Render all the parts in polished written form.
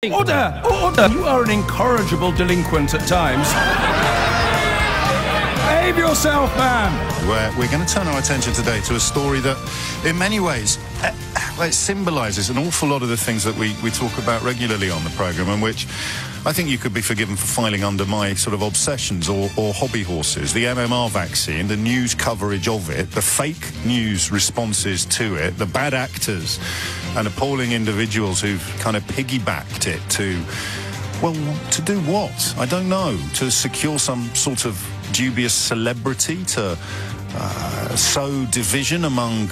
Order! Order! You are an incorrigible delinquent at times. Behave yourself, man! We're going to turn our attention today to a story that, in many ways, it symbolises an awful lot of the things that we talk about regularly on the programme, and which I think you could be forgiven for filing under my sort of obsessions or hobby horses. The MMR vaccine, the news coverage of it, the fake news responses to it, the bad actors and appalling individuals who've kind of piggybacked it to, well, to do what? I don't know. To secure some sort of dubious celebrity, to sow division among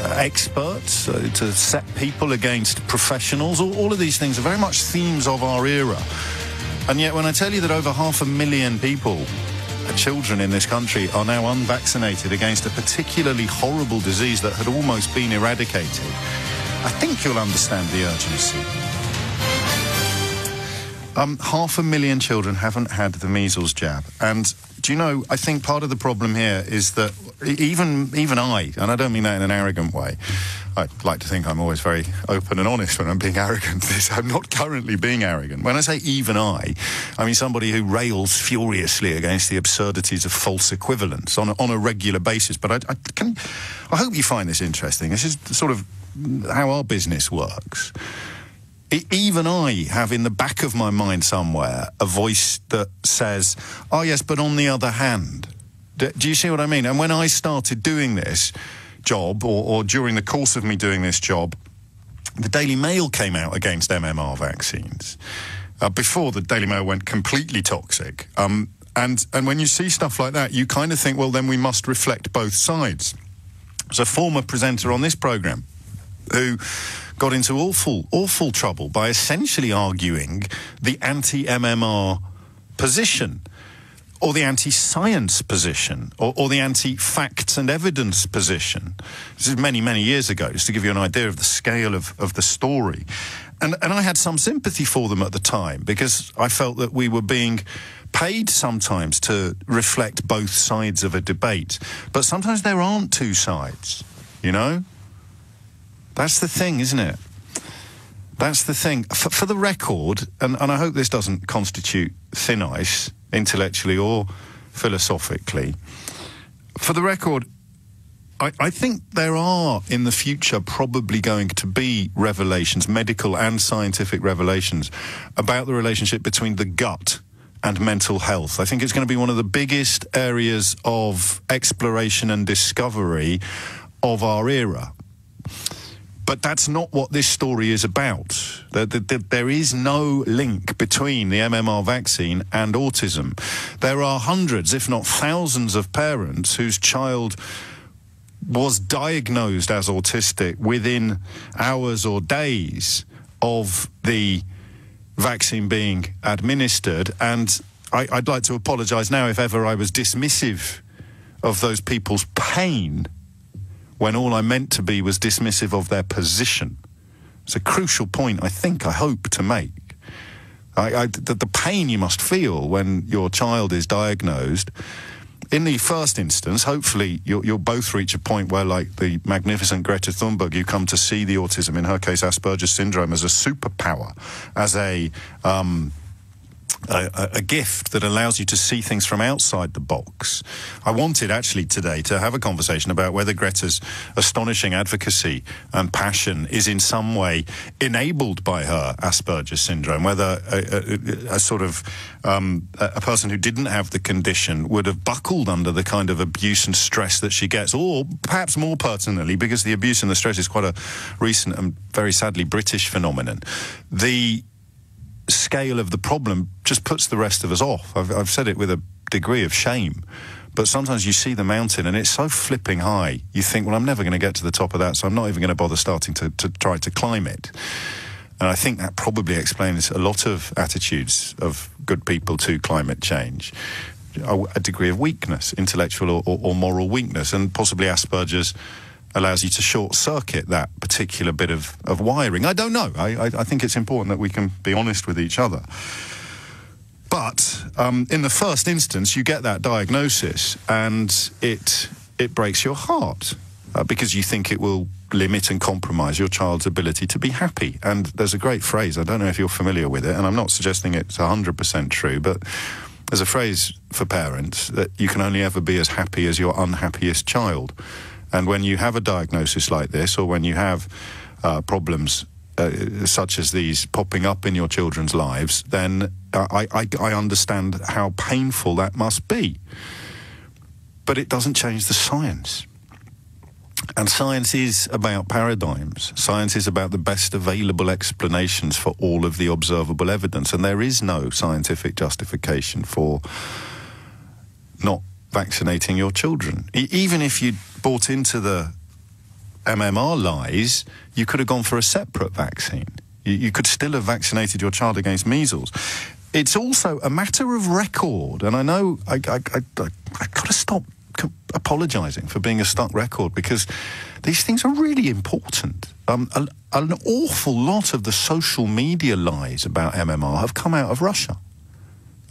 experts, to set people against professionals. All of these things are very much themes of our era. And yet when I tell you that over 500,000 people, children in this country, are now unvaccinated against a particularly horrible disease that had almost been eradicated, I think you'll understand the urgency. 500,000 children haven't had the measles jab. And do you know, I think part of the problem here is that even I, and I don't mean that in an arrogant way, I like to think I'm always very open and honest when I'm being arrogant. I'm not currently being arrogant. When I say even I mean somebody who rails furiously against the absurdities of false equivalence on a regular basis. But I hope you find this interesting. This is sort of how our business works. Even I have in the back of my mind somewhere a voice that says, oh yes, but on the other hand. Do you see what I mean? And when I started doing this job, or during the course of me doing this job, the Daily Mail came out against MMR vaccines. Before the Daily Mail went completely toxic. And when you see stuff like that, you kind of think, well, then we must reflect both sides. There's a former presenter on this programme who got into awful trouble by essentially arguing the anti-MMR position, or the anti-science position, or the anti-facts and evidence position. This is many, many years ago, just to give you an idea of the scale of the story. And I had some sympathy for them at the time, because I felt that we were being paid sometimes to reflect both sides of a debate. But sometimes there aren't two sides, you know? That's the thing, isn't it? That's the thing. For the record, and I hope this doesn't constitute thin ice, intellectually or philosophically, for the record, I think there are, in the future, probably going to be revelations, medical and scientific revelations, about the relationship between the gut and mental health. I think it's going to be one of the biggest areas of exploration and discovery of our era. But that's not what this story is about. There is no link between the MMR vaccine and autism. There are hundreds, if not thousands, of parents whose child was diagnosed as autistic within hours or days of the vaccine being administered. And I'd like to apologise now if ever I was dismissive of those people's pain, when all I meant to be was dismissive of their position. It's a crucial point, I hope to make. The pain you must feel when your child is diagnosed. In the first instance, hopefully you'll both reach a point where, like the magnificent Greta Thunberg, you come to see the autism, in her case Asperger's syndrome, as a superpower, as a gift that allows you to see things from outside the box. I wanted actually today to have a conversation about whether Greta's astonishing advocacy and passion is in some way enabled by her Asperger's syndrome, whether a sort of a person who didn't have the condition would have buckled under the kind of abuse and stress that she gets, or perhaps more pertinently, because the abuse and the stress is quite a recent and very sadly British phenomenon, the scale of the problem just puts the rest of us off. I've said it with a degree of shame, but sometimes you see the mountain and it's so flipping high, you think, well, I'm never going to get to the top of that, so I'm not even going to bother starting to try to climb it. And I think that probably explains a lot of attitudes of good people to climate change. A degree of weakness, intellectual or moral weakness, and possibly Asperger's allows you to short-circuit that particular bit of wiring. I don't know. I think it's important that we can be honest with each other. But in the first instance, you get that diagnosis, and it breaks your heart, because you think it will limit and compromise your child's ability to be happy. And there's a great phrase, I don't know if you're familiar with it, and I'm not suggesting it's 100% true, but there's a phrase for parents that you can only ever be as happy as your unhappiest child. And when you have a diagnosis like this, or when you have problems such as these popping up in your children's lives, then I understand how painful that must be. But it doesn't change the science. And science is about paradigms. Science is about the best available explanations for all of the observable evidence. And there is no scientific justification for not vaccinating your children. Even if you bought into the MMR lies, you could have gone for a separate vaccine. You could still have vaccinated your child against measles. It's also a matter of record. And I know I got to stop apologising for being a stuck record, because these things are really important. An awful lot of the social media lies about MMR have come out of Russia.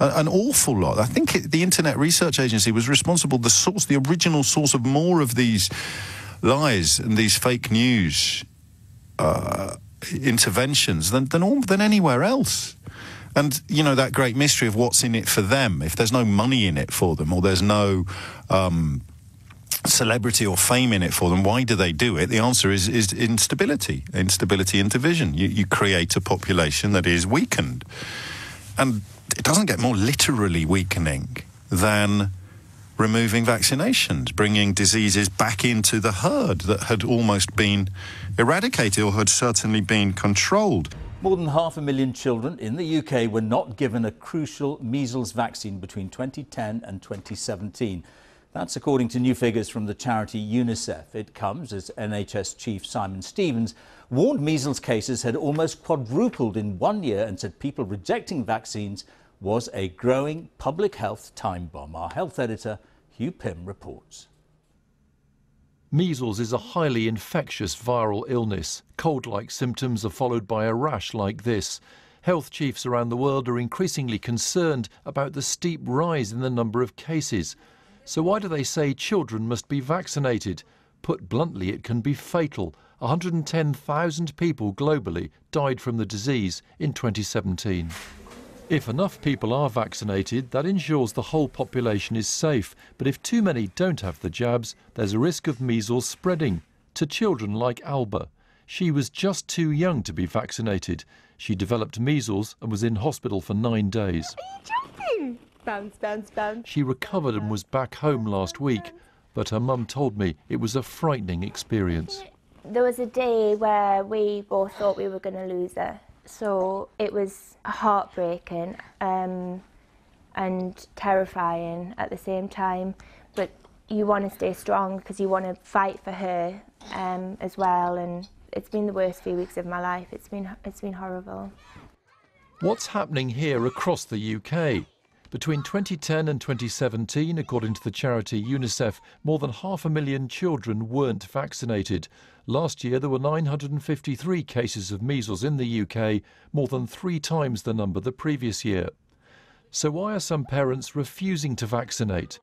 An awful lot. I think the Internet Research Agency was responsible, the original source of more of these lies and these fake news interventions than anywhere else. And, you know, that great mystery of what's in it for them. If there's no money in it for them, or there's no celebrity or fame in it for them, why do they do it? The answer is instability into vision. You create a population that is weakened. And it doesn't get more literally weakening than removing vaccinations, bringing diseases back into the herd that had almost been eradicated or had certainly been controlled. More than 500,000 children in the UK were not given a crucial measles vaccine between 2010 and 2017. That's according to new figures from the charity UNICEF. It comes as NHS Chief Simon Stevens warned measles cases had almost quadrupled in 1 year and said people rejecting vaccines was a growing public health time bomb. Our health editor, Hugh Pym, reports. Measles is a highly infectious viral illness. Cold-like symptoms are followed by a rash like this. Health chiefs around the world are increasingly concerned about the steep rise in the number of cases. So why do they say children must be vaccinated? Put bluntly, it can be fatal. 110,000 people globally died from the disease in 2017. If enough people are vaccinated, that ensures the whole population is safe. But if too many don't have the jabs, there's a risk of measles spreading to children like Alba. She was just too young to be vaccinated. She developed measles and was in hospital for 9 days. Are you jumping? Bounce, bounce, bounce. She recovered and was back home last week, but her mum told me it was a frightening experience. There was a day where we both thought we were going to lose her. So it was heartbreaking and terrifying at the same time. But you want to stay strong because you want to fight for her as well. And it's been the worst few weeks of my life. It's been horrible. What's happening here across the UK? Between 2010 and 2017, according to the charity UNICEF, more than 500,000 children weren't vaccinated. Last year, there were 953 cases of measles in the UK, more than 3 times the number the previous year. So why are some parents refusing to vaccinate?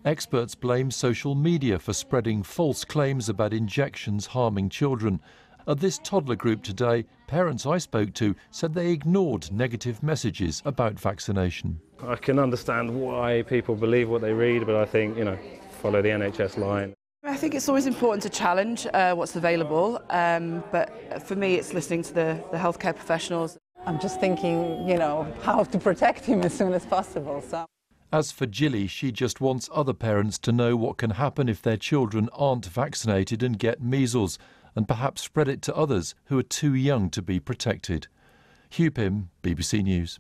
Experts blame social media for spreading false claims about injections harming children. At this toddler group today, parents I spoke to said they ignored negative messages about vaccination. I can understand why people believe what they read, but I think, follow the NHS line. I think it's always important to challenge what's available, but for me it's listening to the healthcare professionals. I'm just thinking, how to protect him as soon as possible. So. As for Jilly, she just wants other parents to know what can happen if their children aren't vaccinated and get measles, and perhaps spread it to others who are too young to be protected. Hugh Pym, BBC News.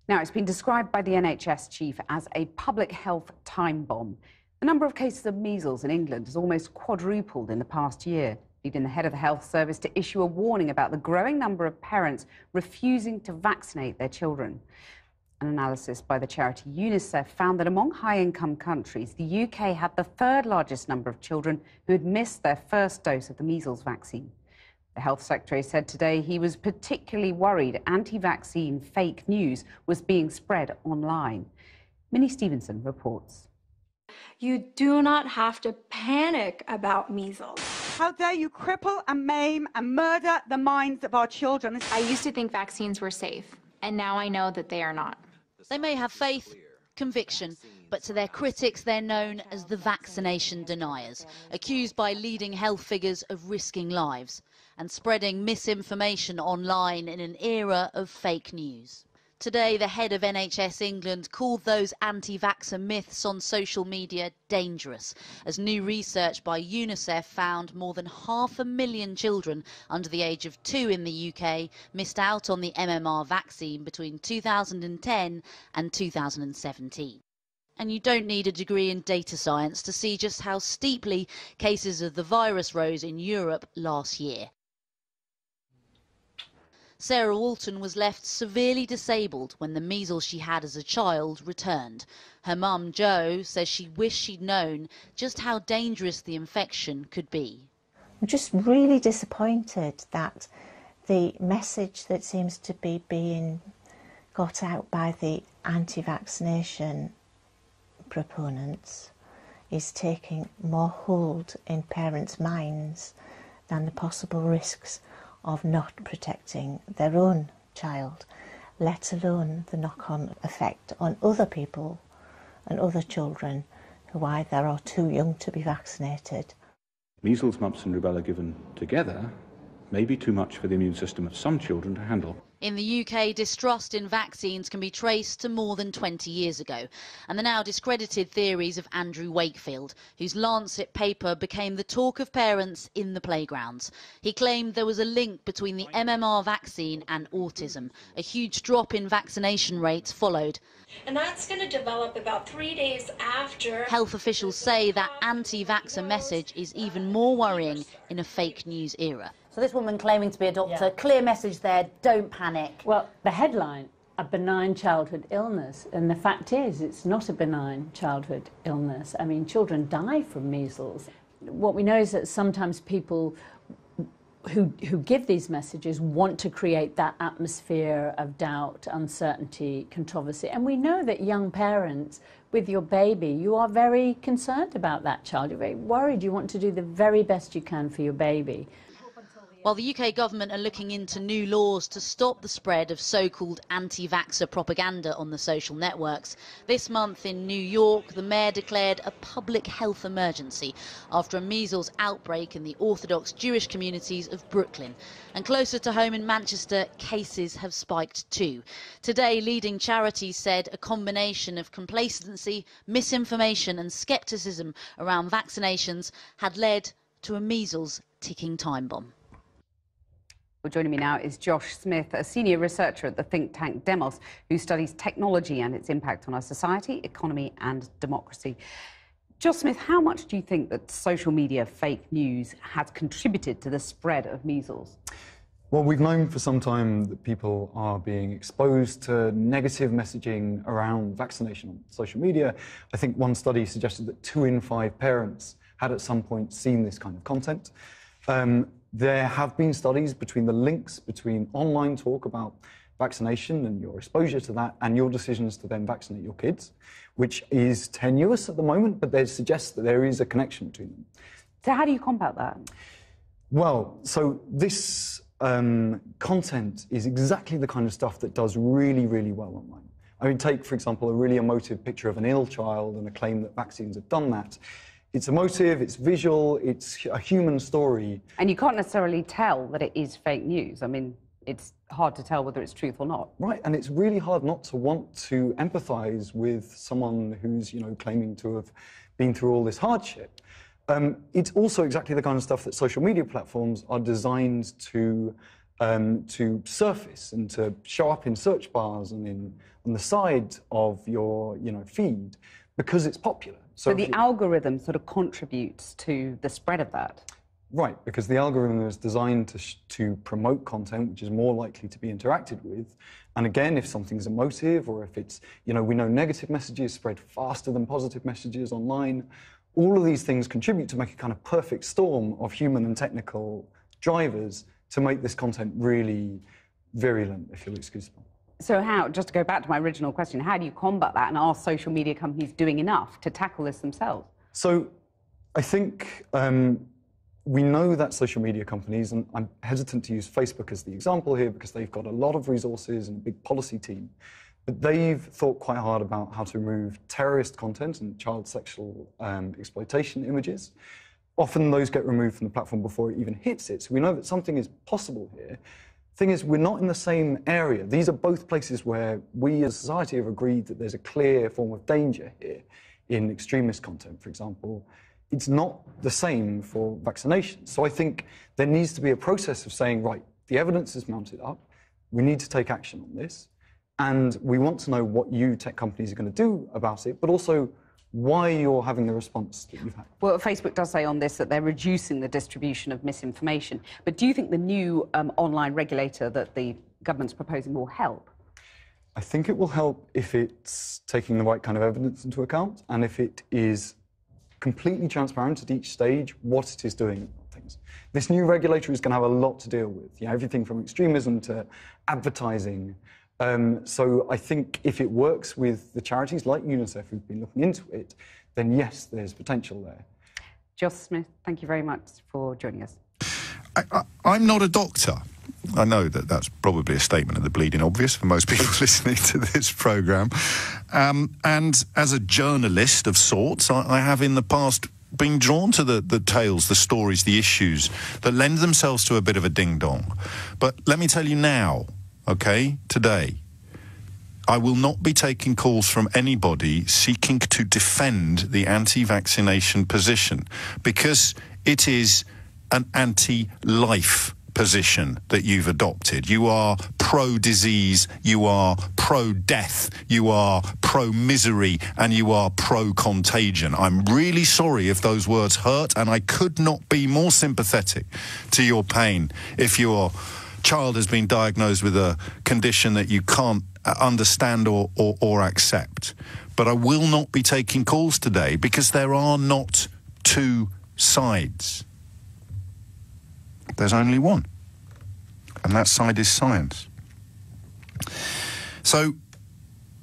Now, it's been described by the NHS chief as a public health time bomb. The number of cases of measles in England has almost quadrupled in the past year, leading the head of the health service to issue a warning about the growing number of parents refusing to vaccinate their children. An analysis by the charity UNICEF found that among high-income countries, the UK had the 3rd largest number of children who had missed their first dose of the measles vaccine. The Health Secretary said today he was particularly worried anti-vaccine fake news was being spread online. Minnie Stevenson reports. You do not have to panic about measles. How dare you cripple and maim and murder the minds of our children? I used to think vaccines were safe, and now I know that they are not. They may have faith, conviction, but to their critics they're known as the vaccination deniers, accused by leading health figures of risking lives and spreading misinformation online in an era of fake news. Today, the head of NHS England called those anti-vaxxer myths on social media dangerous, as new research by UNICEF found more than 500,000 children under the age of 2 in the UK missed out on the MMR vaccine between 2010 and 2017. And you don't need a degree in data science to see just how steeply cases of the virus rose in Europe last year. Sarah Walton was left severely disabled when the measles she had as a child returned. Her mum, Jo, says she wished she'd known just how dangerous the infection could be. I'm just really disappointed that the message that seems to be being got out by the anti-vaccination proponents is taking more hold in parents' minds than the possible risks of not protecting their own child, let alone the knock-on effect on other people and other children who either are too young to be vaccinated. Measles, mumps and rubella given together may be too much for the immune system of some children to handle. In the UK, distrust in vaccines can be traced to more than 20 years ago, and the now discredited theories of Andrew Wakefield, whose Lancet paper became the talk of parents in the playgrounds. He claimed there was a link between the MMR vaccine and autism. A huge drop in vaccination rates followed. And that's going to develop about 3 days after. Health officials say that anti-vaxxer message is even more worrying in a fake news era. So this woman claiming to be a doctor, clear message there, don't panic. Well, the headline, a benign childhood illness, and the fact is it's not a benign childhood illness. I mean, children die from measles. What we know is that sometimes people who give these messages want to create that atmosphere of doubt, uncertainty, controversy. And we know that young parents, with your baby, you are very concerned about that child. You're very worried. You want to do the very best you can for your baby. While the UK government are looking into new laws to stop the spread of so-called anti-vaxxer propaganda on the social networks, this month in New York, the mayor declared a public health emergency after a measles outbreak in the Orthodox Jewish communities of Brooklyn. And closer to home in Manchester, cases have spiked too. Today, leading charities said a combination of complacency, misinformation and scepticism around vaccinations had led to a measles ticking time bomb. Well, joining me now is Josh Smith, a senior researcher at the think tank Demos, who studies technology and its impact on our society, economy and democracy. Josh Smith, how much do you think that social media fake news has contributed to the spread of measles? Well, we've known for some time that people are being exposed to negative messaging around vaccination on social media. I think one study suggested that 2 in 5 parents had at some point seen this kind of content. There have been studies between the links between online talk about vaccination and your exposure to that and your decisions to then vaccinate your kids, which is tenuous at the moment, but they suggest that there is a connection between them. So how do you combat that? Well, so this content is exactly the kind of stuff that does really, really well online. I mean, take, for example, a really emotive picture of an ill child and a claim that vaccines have done that. It's emotive, it's visual, it's a human story. And you can't necessarily tell that it is fake news. I mean, it's hard to tell whether it's truth or not. Right, and it's really hard not to want to empathise with someone who's, you know, claiming to have been through all this hardship. It's also exactly the kind of stuff that social media platforms are designed to surface and to show up in search bars and on the side of your, you know, feed because it's popular. So the algorithm sort of contributes to the spread of that? Right, because the algorithm is designed to promote content which is more likely to be interacted with. And again, if something's emotive or if it's, you know, we know negative messages spread faster than positive messages online. All of these things contribute to make a kind of perfect storm of human and technical drivers to make this content really virulent, if you'll excuse me. So how, just to go back to my original question, how do you combat that, and are social media companies doing enough to tackle this themselves? So I think we know that social media companies, and I'm hesitant to use Facebook as the example here because they've got a lot of resources and a big policy team, but they've thought quite hard about how to remove terrorist content and child sexual exploitation images. Often those get removed from the platform before it even hits it, so we know that something is possible here. Thing is, we're not in the same area. These are both places where we as a society have agreed that there's a clear form of danger here in extremist content, for example. It's not the same for vaccinations. So I think there needs to be a process of saying, right, the evidence is mounted up, we need to take action on this, and we want to know what you tech companies are going to do about it, but also why you're having the response that you've had. Well, Facebook does say on this that they're reducing the distribution of misinformation. But do you think the new online regulator that the government's proposing will help? I think it will help if it's taking the right kind of evidence into account and if it is completely transparent at each stage what it is doing about things. This new regulator is going to have a lot to deal with, everything from extremism to advertising. So I think if it works with the charities like UNICEF who've been looking into it, then yes, there's potential there. Jos Smith, thank you very much for joining us. I'm not a doctor. I know that that's probably a statement of the bleeding obvious for most people listening to this programme. And as a journalist of sorts, I have in the past been drawn to the tales, the stories, the issues that lend themselves to a bit of a ding-dong. But let me tell you now, OK, today, I will not be taking calls from anybody seeking to defend the anti-vaccination position because it is an anti-life position that you've adopted. You are pro-disease, you are pro-death, you are pro-misery, and you are pro-contagion. I'm really sorry if those words hurt, and I could not be more sympathetic to your pain if your child has been diagnosed with a condition that you can't understand or accept. But I will not be taking calls today because there are not two sides. There's only one. And that side is science. So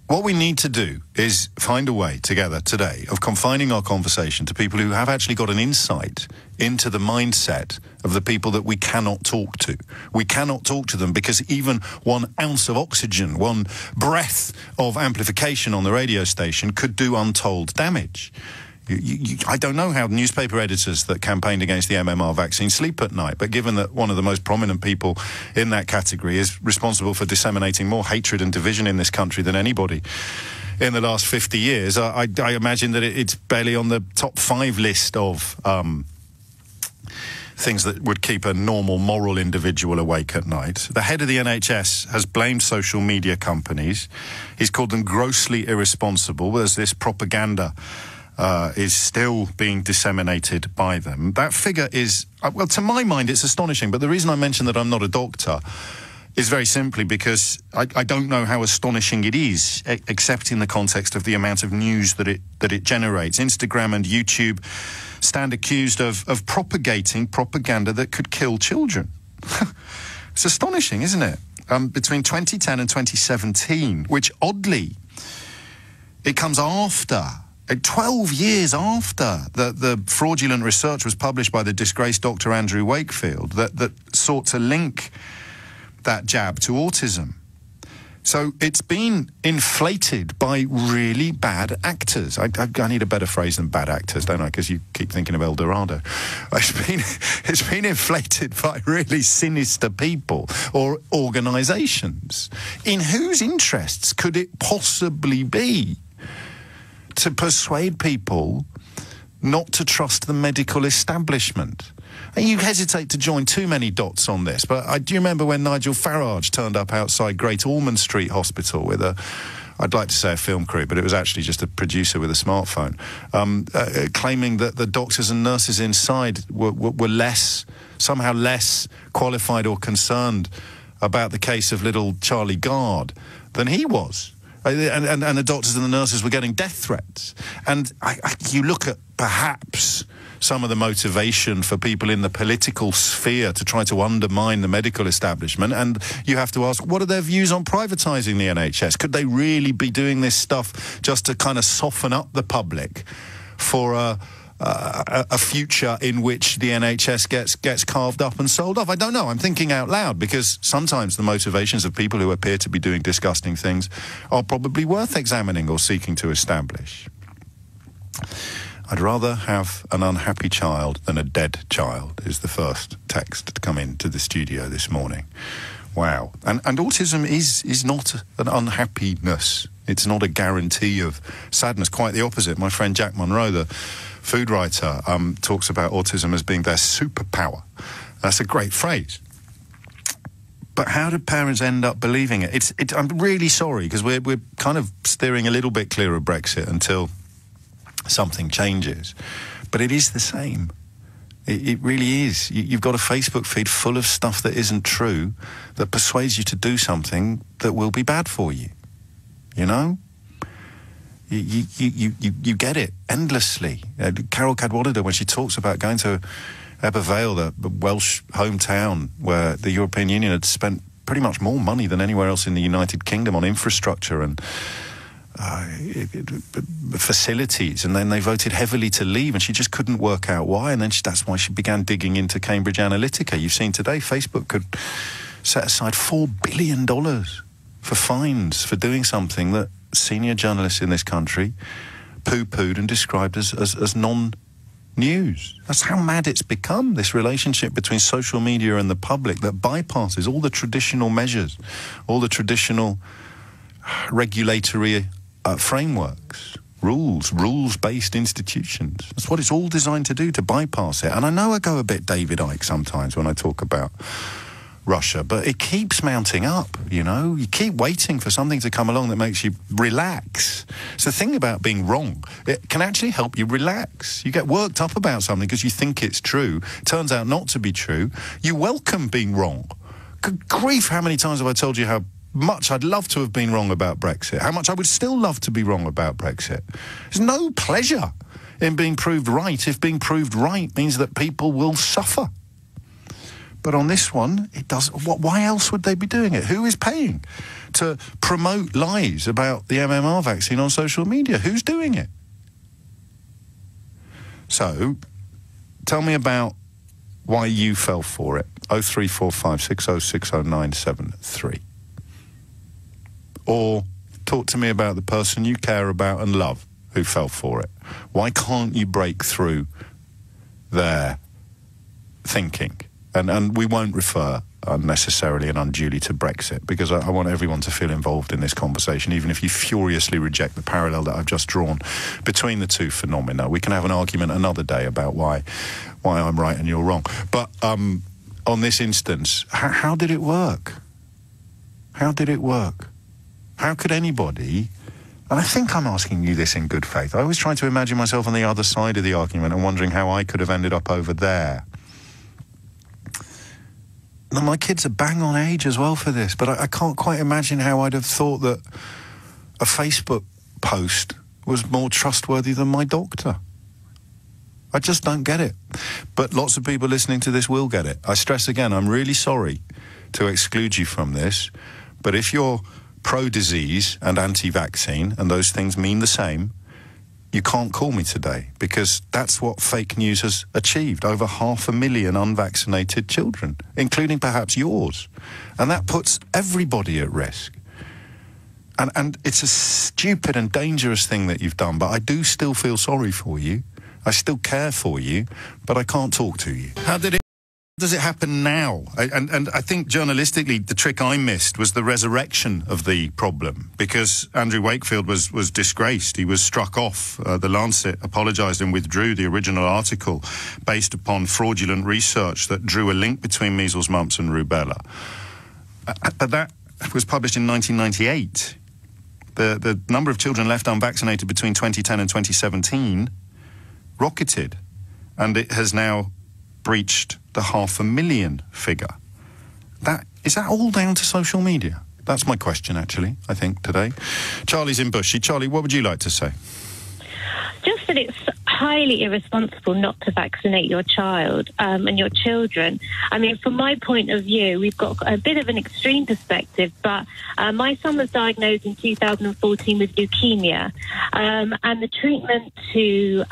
what we need to do is find a way together today of confining our conversation to people who have actually got an insight into the mindset of the people that we cannot talk to. We cannot talk to them because even 1 ounce of oxygen, 1 breath of amplification on the radio station could do untold damage. I don't know how newspaper editors that campaigned against the MMR vaccine sleep at night, but given that one of the most prominent people in that category is responsible for disseminating more hatred and division in this country than anybody in the last 50 years, I imagine that it's barely on the top 5 list of things that would keep a normal moral individual awake at night. The head of the NHS has blamed social media companies. He's called them grossly irresponsible. There's this propaganda is still being disseminated by them. That figure is, well, to my mind, it's astonishing. But the reason I mention that I'm not a doctor is very simply because I don't know how astonishing it is, except in the context of the amount of news that it generates. Instagram and YouTube stand accused of propagating propaganda that could kill children. It's astonishing, isn't it? Between 2010 and 2017, which oddly, it comes after 12 years after the fraudulent research was published by the disgraced Dr. Andrew Wakefield that sought to link that jab to autism. So it's been inflated by really bad actors. I need a better phrase than bad actors, don't I? Because you keep thinking of El Dorado. It's been inflated by really sinister people or organisations. In whose interests could it possibly be to persuade people not to trust the medical establishment? And you hesitate to join too many dots on this, but do you remember when Nigel Farage turned up outside Great Ormond Street Hospital with I'd like to say a film crew, but it was actually just a producer with a smartphone, claiming that the doctors and nurses inside were somehow less qualified or concerned about the case of little Charlie Gard than he was. And the doctors and the nurses were getting death threats. And you look at perhaps some of the motivation for people in the political sphere to try to undermine the medical establishment, and you have to ask, what are their views on privatising the NHS? Could they really be doing this stuff just to kind of soften up the public for a future in which the NHS gets carved up and sold off. I don't know. I'm thinking out loud, because sometimes the motivations of people who appear to be doing disgusting things are probably worth examining or seeking to establish. I'd rather have an unhappy child than a dead child, is the first text to come into the studio this morning. Wow. And autism is not an unhappiness. It's not a guarantee of sadness. Quite the opposite. My friend Jack Monroe, the food writer, talks about autism as being their superpower. That's a great phrase. But how do parents end up believing it? I'm really sorry, because we're kind of steering a little bit clear of Brexit until something changes. But it is the same. It really is. You've got a Facebook feed full of stuff that isn't true, that persuades you to do something that will be bad for you. You know? You get it endlessly. Carol Cadwallader, when she talks about going to Ebervale, the Welsh hometown, where the European Union had spent pretty much more money than anywhere else in the United Kingdom on infrastructure and facilities, and then they voted heavily to leave, and she just couldn't work out why, and then that's why she began digging into Cambridge Analytica. You've seen today Facebook could set aside $4 billion for fines for doing something that senior journalists in this country poo-pooed and described as non-news. That's how mad it's become, this relationship between social media and the public that bypasses all the traditional measures, all the traditional regulatory frameworks, rules-based institutions. That's what it's all designed to do, to bypass it. And I know I go a bit David Icke sometimes when I talk about Russia, but it keeps mounting up, you know? You keep waiting for something to come along that makes you relax. It's the thing about being wrong. It can actually help you relax. You get worked up about something because you think it's true. It turns out not to be true. You welcome being wrong. Good grief, how many times have I told you how much I'd love to have been wrong about Brexit, how much I would still love to be wrong about Brexit. There's no pleasure in being proved right if being proved right means that people will suffer. But on this one, it does. Why else would they be doing it? Who is paying to promote lies about the MMR vaccine on social media? Who's doing it? So, tell me about why you fell for it. 0345 6060 Or talk to me about the person you care about and love who fell for it. Why can't you break through their thinking? And we won't refer unnecessarily and unduly to Brexit, because I want everyone to feel involved in this conversation, even if you furiously reject the parallel that I've just drawn between the two phenomena. We can have an argument another day about why I'm right and you're wrong. But on this instance, how did it work? How did it work? How could anybody, and I think I'm asking you this in good faith, I always try to imagine myself on the other side of the argument and wondering how I could have ended up over there. Now, my kids are bang on age as well for this, but I can't quite imagine how I'd have thought that a Facebook post was more trustworthy than my doctor. I just don't get it. But lots of people listening to this will get it. I stress again, I'm really sorry to exclude you from this, but if you're pro-disease and anti-vaccine, and those things mean the same, you can't call me today, because that's what fake news has achieved. Over 500,000 unvaccinated children, including perhaps yours. And that puts everybody at risk. And it's a stupid and dangerous thing that you've done, but I do still feel sorry for you. I still care for you, but I can't talk to you. Does it happen now? And I think journalistically the trick I missed was the resurrection of the problem, because Andrew Wakefield was disgraced. He was struck off. The Lancet apologised and withdrew the original article based upon fraudulent research that drew a link between measles, mumps and rubella. But that was published in 1998. The number of children left unvaccinated between 2010 and 2017 rocketed, and it has now breached the 500,000 figure. Is that all down to social media? That's my question, actually, I think, today. Charlie's in Bushy. Charlie, what would you like to say? Just that it's entirely irresponsible not to vaccinate your child and your children. I mean, from my point of view, we've got a bit of an extreme perspective, but my son was diagnosed in 2014 with leukemia, and the treatment to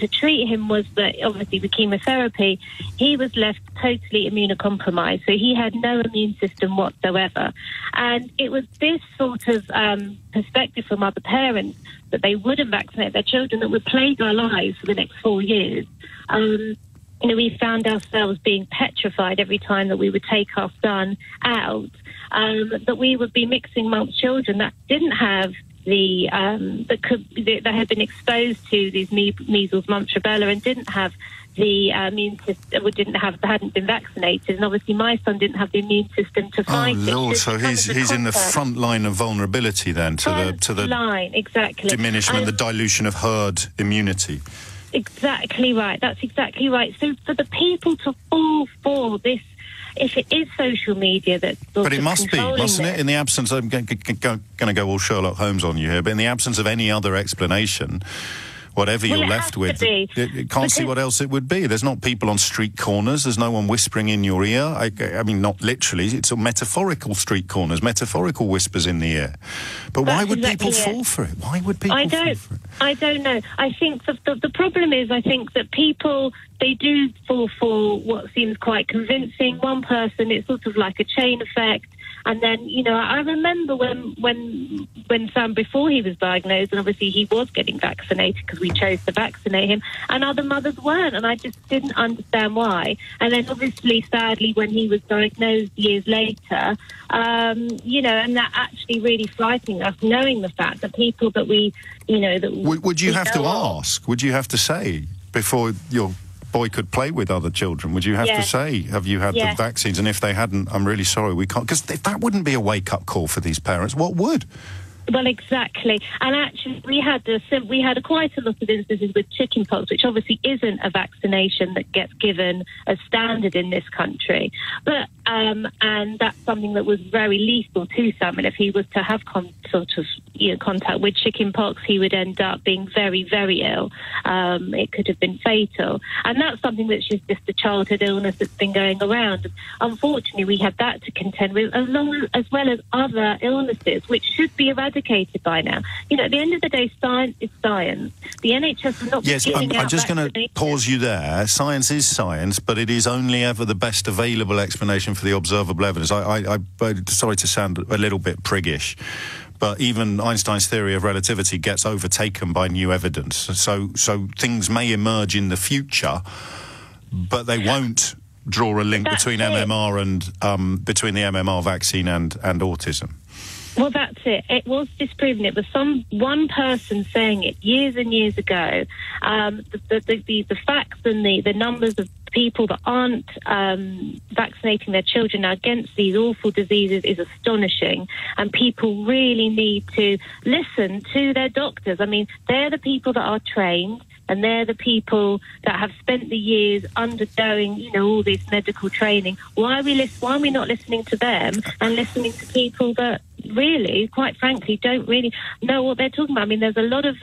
treat him was that, obviously, with chemotherapy, he was left totally immunocompromised, so he had no immune system whatsoever. And it was this sort of perspective from other parents that they wouldn't vaccinate their children that would plague our lives for the next 4 years. We found ourselves being petrified every time that we would take our son out, that we would be mixing amongst children that didn't have that had been exposed to these measles, mumps, rubella, and didn't have the immune system, hadn't been vaccinated, and obviously my son didn't have the immune system to fight it. Oh Lord! So he's in the front line of vulnerability then to the line, exactly, diminishment, the dilution of herd immunity. Exactly right. That's exactly right. So for the people to fall for this, if it is social media that's but it must be, mustn't it? In the absence, I'm going to go all Sherlock Holmes on you here, but in the absence of any other explanation, whatever you're left with, you can't see what else it would be. There's not people on street corners. There's no one whispering in your ear. I mean, not literally. It's a metaphorical street corners, metaphorical whispers in the ear. But why would people fall for it? Why would people fall for it? I don't know. I think the problem is, I think that people, they do fall for what seems quite convincing. One person, it's sort of like a chain effect. And then, I remember when Sam, before he was diagnosed, and obviously he was getting vaccinated because we chose to vaccinate him, and other mothers weren't, and I just didn't understand why. And then obviously, sadly, when he was diagnosed years later, and that actually really frightened us, knowing the fact that people that we, that would you have to ask? Would you have to say before your boy could play with other children? Would you have to say, have you had the vaccines? And if they hadn't, I'm really sorry, we can't. Because if that wouldn't be a wake-up call for these parents, what would? Well, exactly. And actually, we had quite a lot of instances with chickenpox, which obviously isn't a vaccination that gets given as standard in this country. But and that's something that was very lethal to Sam. And if he was to have contact with chickenpox, he would end up being very, very ill. It could have been fatal. And that's something that's just a childhood illness that's been going around. Unfortunately, we had that to contend with, as well as other illnesses, which should be eradicated by now. At the end of the day, science is science. The NHS is not giving out. I'm just going to pause you there. Science is science, but it is only ever the best available explanation for the observable evidence. I'm sorry to sound a little bit priggish, but even Einstein's theory of relativity gets overtaken by new evidence. So things may emerge in the future, but they won't draw a link between MMR and between the MMR vaccine and autism. Well, that's it. It was disproven. It was one person saying it years and years ago. The facts and the numbers of people that aren't vaccinating their children against these awful diseases is astonishing, and people really need to listen to their doctors. I mean, they're the people that are trained, and they're the people that have spent the years undergoing, all this medical training. Why are we not listening to them and listening to people that really, quite frankly, don't really know what they're talking about? I mean, there's a lot of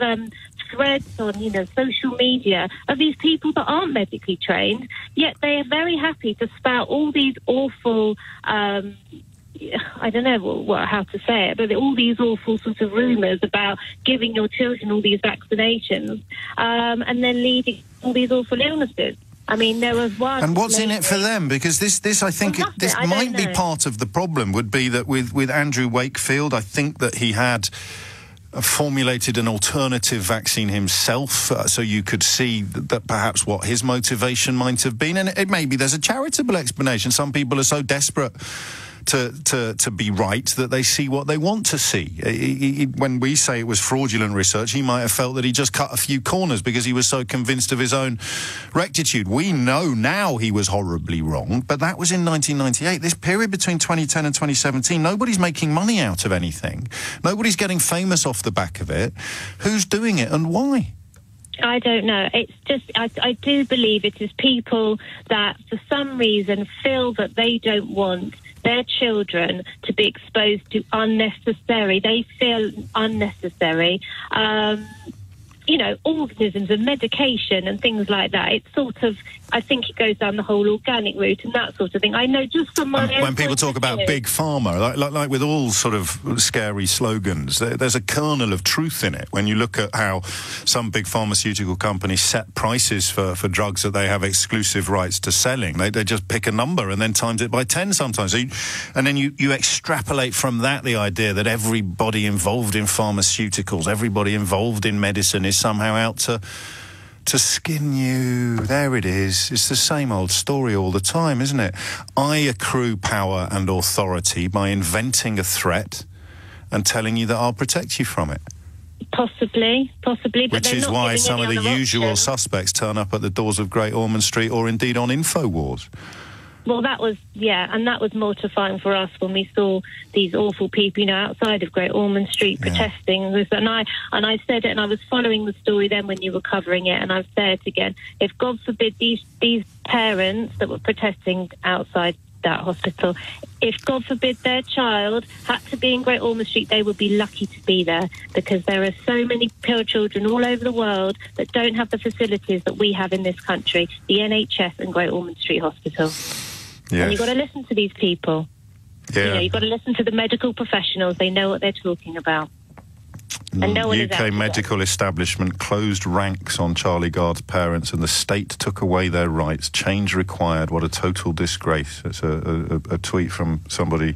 threads on, social media of these people that aren't medically trained, yet they are very happy to spout all these awful, I don't know how to say it, but all these awful sort of rumours about giving your children all these vaccinations, and then leading all these awful illnesses. I mean, there was one... And what's in it for them? Because this I think, this might be part of the problem, would be that with Andrew Wakefield, I think that he had formulated an alternative vaccine himself, so you could see that perhaps what his motivation might have been. And it maybe there's a charitable explanation. Some people are so desperate to be right that they see what they want to see. When we say it was fraudulent research, he might have felt that he just cut a few corners because he was so convinced of his own rectitude. We know now he was horribly wrong, but that was in 1998. This period between 2010 and 2017, nobody's making money out of anything. Nobody's getting famous off the back of it. Who's doing it and why? I don't know. It's just, I do believe it is people that for some reason feel that they don't want their children to be exposed to they feel unnecessary you know, organisms and medication and things like that. It's sort of, I think it goes down the whole organic route and that sort of thing. I know just from my own when people talk about big pharma, like with all sort of scary slogans, there's a kernel of truth in it. When you look at how some big pharmaceutical companies set prices for drugs that they have exclusive rights to selling, they just pick a number and then times it by 10 sometimes. So and then you extrapolate from that the idea that everybody involved in pharmaceuticals, everybody involved in medicine is somehow out to skin you. There it is. It's the same old story all the time, isn't it? I accrue power and authority by inventing a threat and telling you that I'll protect you from it. Possibly. But which is why some of the usual suspects turn up at the doors of Great Ormond Street or indeed on InfoWars. Well, that was mortifying for us when we saw these awful people, you know, outside of Great Ormond Street protesting. And I said it, and I was following the story then when you were covering it, and I've said it again. If, God forbid, these parents that were protesting outside that hospital, if, God forbid, their child had to be in Great Ormond Street, they would be lucky to be there, because there are so many poor children all over the world that don't have the facilities that we have in this country, the NHS and Great Ormond Street Hospital. Yes. And you've got to listen to these people. Yeah. You know, you've got to listen to the medical professionals. They know what they're talking about. And no one UK medical establishment closed ranks on Charlie Gard's parents and the state took away their rights. Change required. What a total disgrace. It's a tweet from somebody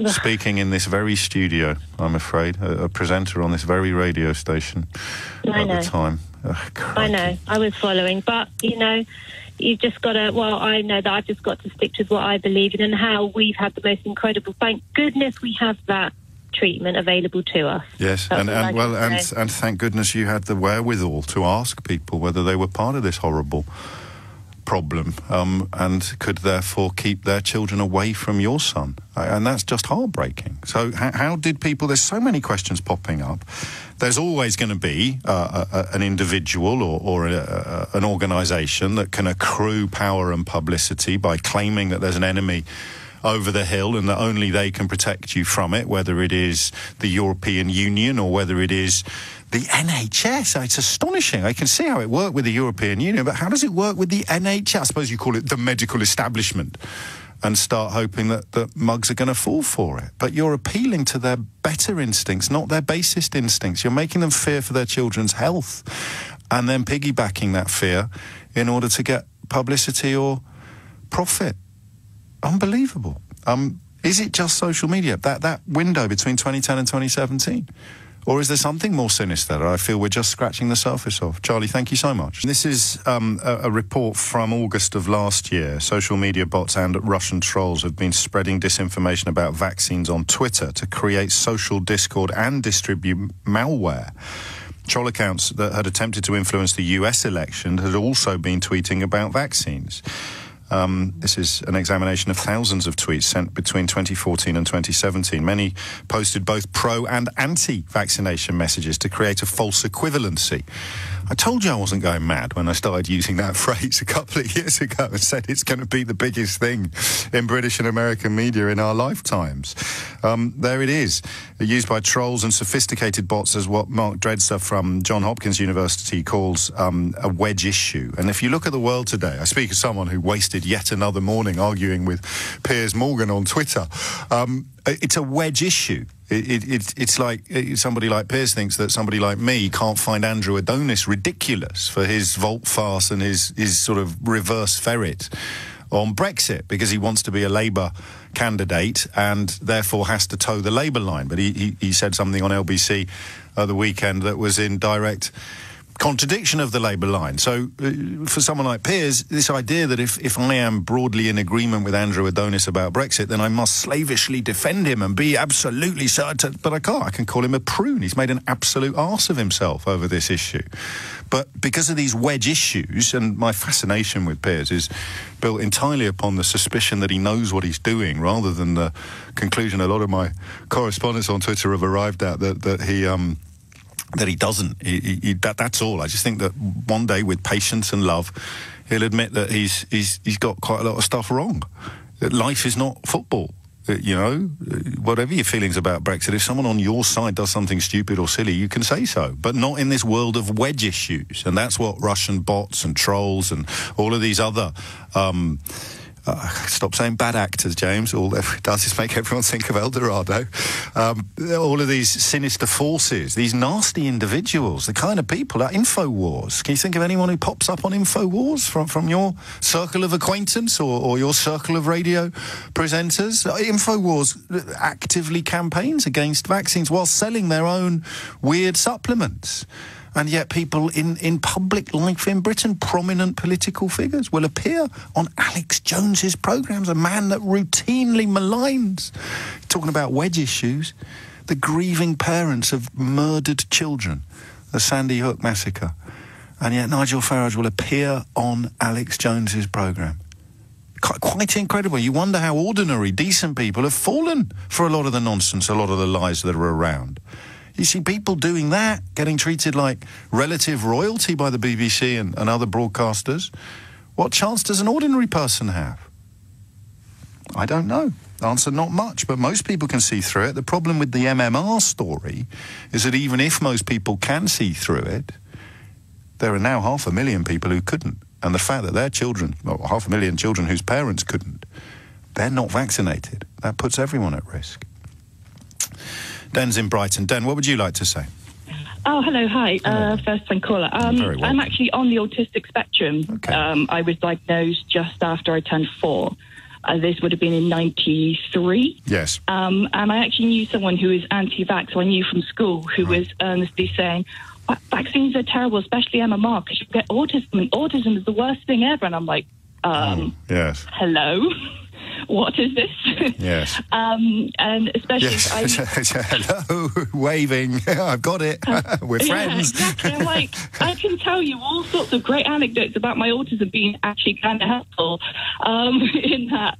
speaking in this very studio, I'm afraid, a presenter on this very radio station at the time. I know. I was following. But, you know, you've just got to, well, I know that I've just got to stick to what I believe in and how we've had the most incredible, thank goodness we have that treatment available to us. Yes, and thank goodness you had the wherewithal to ask people whether they were part of this horrible problem and could therefore keep their children away from your son. And that's just heartbreaking. So how did people... There's so many questions popping up. There's always going to be an individual or an organisation that can accrue power and publicity by claiming that there's an enemy over the hill and that only they can protect you from it, whether it is the European Union or whether it is the NHS. It's astonishing. I can see how it worked with the European Union, but how does it work with the NHS? I suppose you call it the medical establishment and start hoping that mugs are going to fall for it. But you're appealing to their better instincts, not their basest instincts. You're making them fear for their children's health and then piggybacking that fear in order to get publicity or profit. Unbelievable. Is it just social media, that window between 2010 and 2017? Or is there something more sinister that I feel we're just scratching the surface of? Charlie, thank you so much. This is a report from August of last year. Social media bots and Russian trolls have been spreading disinformation about vaccines on Twitter to create social discord and distribute malware. Troll accounts that had attempted to influence the US election had also been tweeting about vaccines. This is an examination of thousands of tweets sent between 2014 and 2017. Many posted both pro- and anti-vaccination messages to create a false equivalency. I told you I wasn't going mad when I started using that phrase a couple of years ago and said it's going to be the biggest thing in British and American media in our lifetimes. There it is, used by trolls and sophisticated bots as what Mark Dredser from Johns Hopkins University calls a wedge issue. And if you look at the world today, I speak as someone who wasted yet another morning arguing with Piers Morgan on Twitter. It's a wedge issue. It's like somebody like Piers thinks that somebody like me can't find Andrew Adonis ridiculous for his volte-face and his sort of reverse ferret on Brexit because he wants to be a Labour candidate and therefore has to toe the Labour line. But he said something on LBC at the weekend that was in direct contradiction of the Labour line. So for someone like Piers, this idea that if I am broadly in agreement with Andrew Adonis about Brexit, then I must slavishly defend him and be absolutely certain. But I can't. I can call him a prune. He's made an absolute arse of himself over this issue. But because of these wedge issues, and my fascination with Piers is built entirely upon the suspicion that he knows what he's doing, rather than the conclusion a lot of my correspondents on Twitter have arrived at, that he doesn't. That's all. I just think that one day, with patience and love, he'll admit that he's got quite a lot of stuff wrong. That life is not football. you know, whatever your feelings about Brexit, if someone on your side does something stupid or silly, you can say so, but not in this world of wedge issues. And that's what Russian bots and trolls and all of these other... stop saying bad actors, James. All it does is make everyone think of El Dorado. All of these sinister forces, these nasty individuals, the kind of people at InfoWars. Can you think of anyone who pops up on InfoWars from your circle of acquaintance or your circle of radio presenters? InfoWars actively campaigns against vaccines while selling their own weird supplements. And yet people in public life in Britain, prominent political figures, will appear on Alex Jones's programmes, a man that routinely maligns, talking about wedge issues, the grieving parents of murdered children, the Sandy Hook massacre. And yet Nigel Farage will appear on Alex Jones's programme. Quite incredible. You wonder how ordinary, decent people have fallen for a lot of the nonsense, a lot of the lies that are around. You see people doing that, getting treated like relative royalty by the BBC and other broadcasters. What chance does an ordinary person have? I don't know. Answer, not much, but most people can see through it. The problem with the MMR story is that even if most people can see through it, there are now 500,000 people who couldn't. And the fact that their children, well, 500,000 children whose parents couldn't, they're not vaccinated. That puts everyone at risk. Den's in Brighton. Den, what would you like to say? Oh, hello, hi. First-time caller. Very well. I'm actually on the autistic spectrum. Okay. I was diagnosed just after I turned 4. This would have been in 93. Yes. And I actually knew someone who is anti-vax, who I knew from school, who was earnestly saying, vaccines are terrible, especially MMR, because you get autism, and autism is the worst thing ever. And I'm like, yes. Hello? What is this? Yes. And especially... Yes. Hello, waving. I've got it. We're friends. Yeah, exactly. I'm like, I can tell you all sorts of great anecdotes about my autism being actually kind of helpful in that.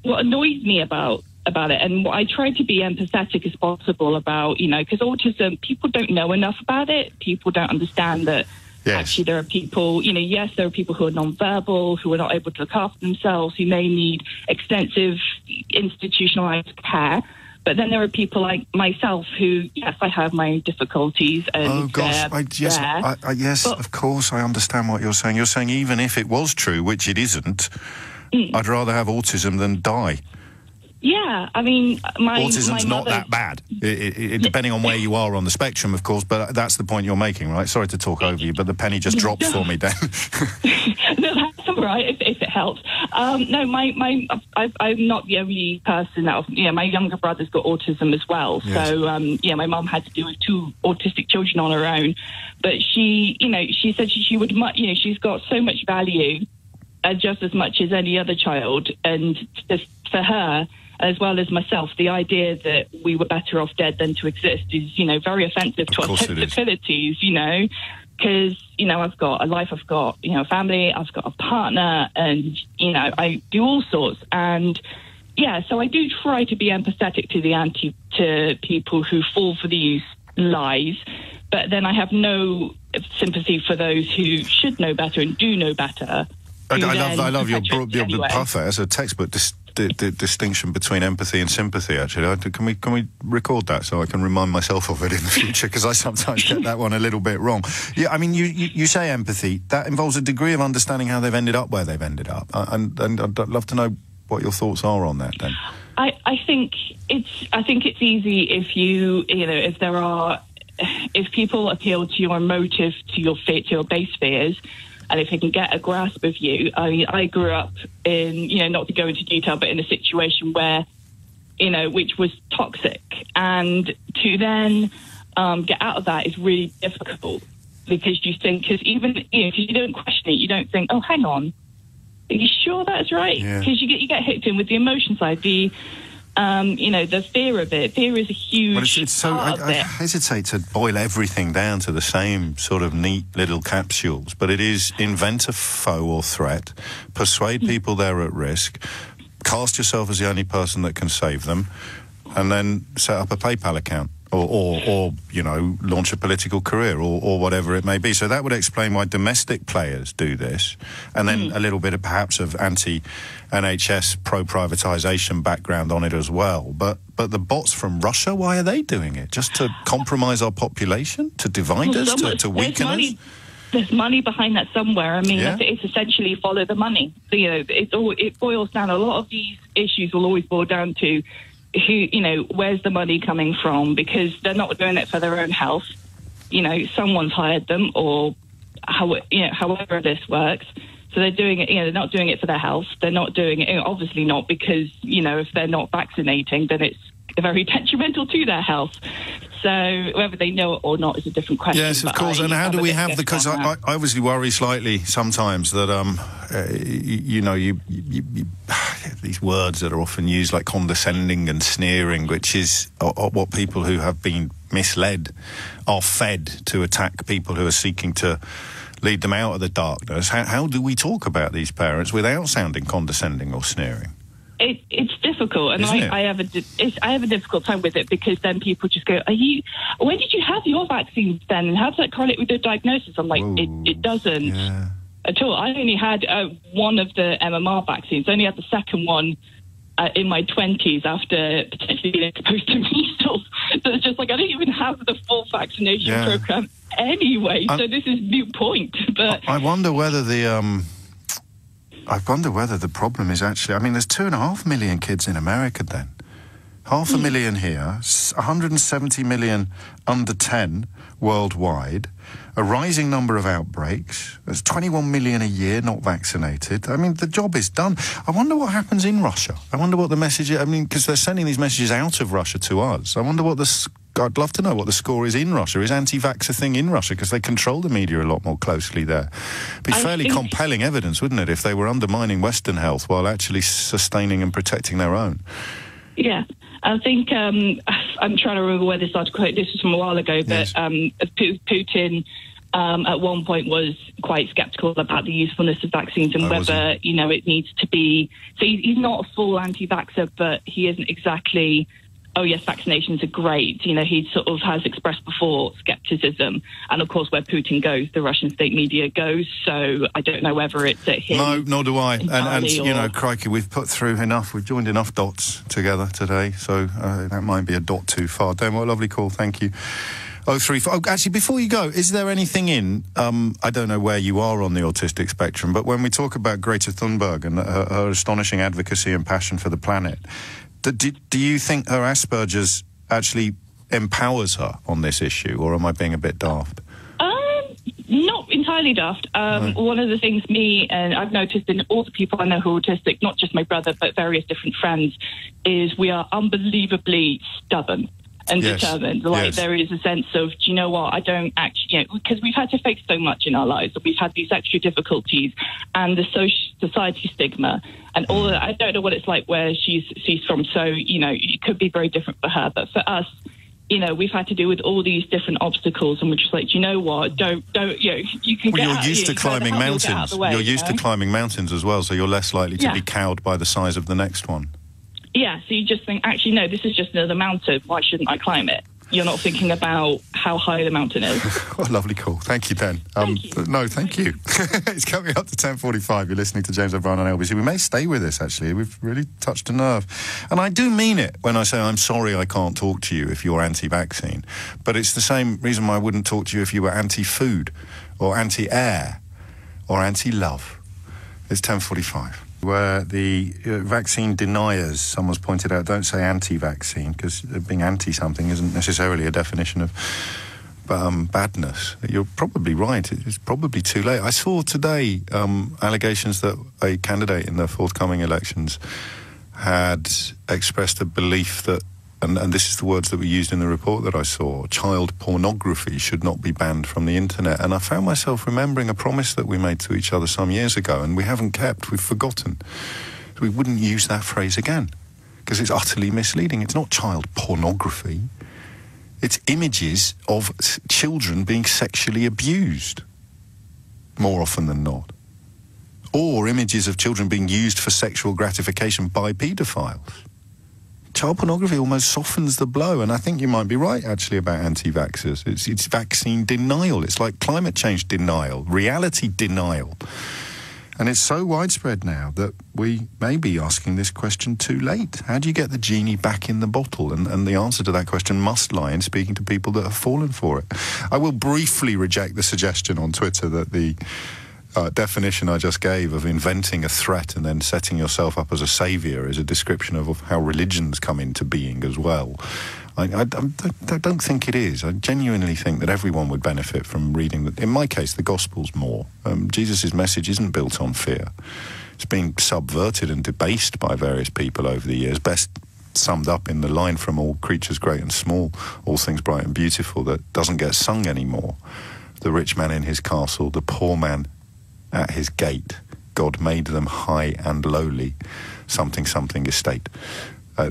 What annoys me about it, and what I try to be empathetic as possible about, you know, because autism, people don't know enough about it. People don't understand that actually there are people, you know, yes, there are people who are non-verbal, who are not able to look after themselves, who may need extensive institutionalized care. But then there are people like myself who, yes, I have my own difficulties. And oh, gosh. Yes, of course, I understand what you're saying. You're saying even if it was true, which it isn't, I'd rather have autism than die. Yeah, I mean, autism's not that bad, depending on where you are on the spectrum, of course, but that's the point you're making, right? Sorry to talk over you, but the penny just dropped for me, Dan. No, that's all right, if it helps. No, I'm not the only person that, my younger brother's got autism as well. Yes. So, my mum had to deal with 2 autistic children on her own. But she said she would, she's got so much value, just as much as any other child. And for her, as well as myself, the idea that we were better off dead than to exist is, very offensive to our sensibilities, because, I've got a life, I've got, a family, I've got a partner, and, I do all sorts. And, so I do try to be empathetic to people who fall for these lies, but then I have no sympathy for those who should know better and do know better. I love your buffer as a textbook distinction between empathy and sympathy, actually. Can we record that so I can remind myself of it in the future, because I sometimes get that one a little bit wrong. Yeah, I mean, you say empathy. That involves a degree of understanding how they've ended up where they've ended up. And I'd love to know what your thoughts are on that, then. I think it's easy if if people appeal to your motive, to your base fears, and if they can get a grasp of you. I mean, I grew up in, not to go into detail, but in a situation where, which was toxic. And to then get out of that is really difficult, because you think, because you don't question it, you don't think, oh, hang on, are you sure that's right? Because you get hooked in with the emotion side, the fear of it. Fear is a huge part of it. I hesitate to boil everything down to the same sort of neat little capsules, but it is invent a foe or threat, persuade people they're at risk, cast yourself as the only person that can save them, and then set up a PayPal account or you know, launch a political career or whatever it may be. So that would explain why domestic players do this, and then a little bit of perhaps of anti-NHS pro-privatisation background on it as well. But the bots from Russia, why are they doing it? Just to compromise our population, to divide us, to weaken us? There's money behind that somewhere. I mean, it's essentially follow the money. You know, it boils down. A lot of these issues will always boil down to who, you know, where's the money coming from? Because they're not doing it for their own health. You know, someone's hired them, or however this works. So they're doing it. You know, they're not doing it for their health. They're not doing it, obviously not, because you know, if they're not vaccinating, then it's very detrimental to their health. So whether they know it or not is a different question. Yes, of course. And how do we have because I obviously worry slightly sometimes that these words that are often used like condescending and sneering, which is what people who have been misled are fed to attack people who are seeking to lead them out of the darkness. How do we talk about these parents without sounding condescending or sneering? It's difficult, and I have a difficult time with it, because then people just go, when did you have your vaccines then, and how does that correlate with the diagnosis? I'm like, it doesn't at all. I only had one of the MMR vaccines. I only had the second one in my 20s after potentially being exposed to measles. So it's just like, I didn't even have the full vaccination program anyway, so this is new point. But I wonder whether the problem is actually, I mean, there's 2.5 million kids in America then. 500,000 here, 170 million under 10 worldwide, a rising number of outbreaks. There's 21 million a year not vaccinated. I mean, the job is done. I wonder what happens in Russia. I wonder what the message is. I mean, because they're sending these messages out of Russia to us. I wonder what I'd love to know what the score is in Russia. Is anti-vax a thing in Russia? Because they control the media a lot more closely there. It'd be fairly compelling evidence, wouldn't it, if they were undermining Western health while actually sustaining and protecting their own? Yeah. I think, I'm trying to remember where this article, this was from a while ago, but Putin at one point was quite sceptical about the usefulness of vaccines and whether, you know, it needs to be... So he's not a full anti-vaxxer, but he isn't exactly... oh, yes, vaccinations are great. You know, he sort of has expressed before scepticism. And, of course, where Putin goes, the Russian state media goes. So I don't know whether it's at him. No, nor do I. And you know, crikey, we've put through enough. We've joined enough dots together today. So that might be a dot too far. Dan, what a lovely call. Thank you. 034. Oh, actually, before you go, is there anything in, I don't know where you are on the autistic spectrum, but when we talk about Greta Thunberg and her astonishing advocacy and passion for the planet, do you think her Asperger's actually empowers her on this issue, or am I being a bit daft? Not entirely daft. One of the things and I've noticed in all the people I know who are autistic, not just my brother, but various different friends, is we are unbelievably stubborn and determined. Like there is a sense of, do you know what, I don't actually, you know, because we've had to face so much in our lives. We've had these extra difficulties and the society stigma and all that. I don't know what it's like where she's from. So, you know, it could be very different for her. But for us, you know, we've had to deal with all these different obstacles, and we're just like, do you know what? Don't. You know, you can. Well, you're used to climbing mountains. You're used to climbing mountains as well, so you're less likely to be cowed by the size of the next one. Yeah, so you just think, actually, no, this is just another mountain. Why shouldn't I climb it? You're not thinking about how high the mountain is. What a lovely call. Thank you, Dan. No, thank you. It's coming up to 10:45. You're listening to James O'Brien on LBC. We may stay with this, actually. We've really touched a nerve. And I do mean it when I say I'm sorry I can't talk to you if you're anti-vaccine. But it's the same reason why I wouldn't talk to you if you were anti-food or anti-air or anti-love. It's 10:45. Where the vaccine deniers, someone's pointed out, don't say anti-vaccine, because being anti-something isn't necessarily a definition of badness. You're probably right. It's probably too late. I saw today allegations that a candidate in the forthcoming elections had expressed a belief that, and this is the words that were used in the report that I saw, child pornography should not be banned from the internet. And I found myself remembering a promise that we made to each other some years ago, and we haven't kept, we've forgotten. We wouldn't use that phrase again, because it's utterly misleading. It's not child pornography. It's images of children being sexually abused, more often than not. Or images of children being used for sexual gratification by paedophiles. child pornography almost softens the blow. And I think you might be right, actually, about anti-vaxxers. It's vaccine denial. It's like climate change denial, reality denial. And it's so widespread now that we may be asking this question too late. How do you get the genie back in the bottle? And the answer to that question must lie in speaking to people that have fallen for it. I will briefly reject the suggestion on Twitter that the definition I just gave of inventing a threat and then setting yourself up as a saviour is a description of how religions come into being as well. I don't think it is. I genuinely think that everyone would benefit from reading, in my case, the Gospels more. Jesus' message isn't built on fear. It's been subverted and debased by various people over the years, best summed up in the line from all creatures great and small, all things bright and beautiful, that doesn't get sung anymore. The rich man in his castle, the poor man at his gate. God made them high and lowly, something estate.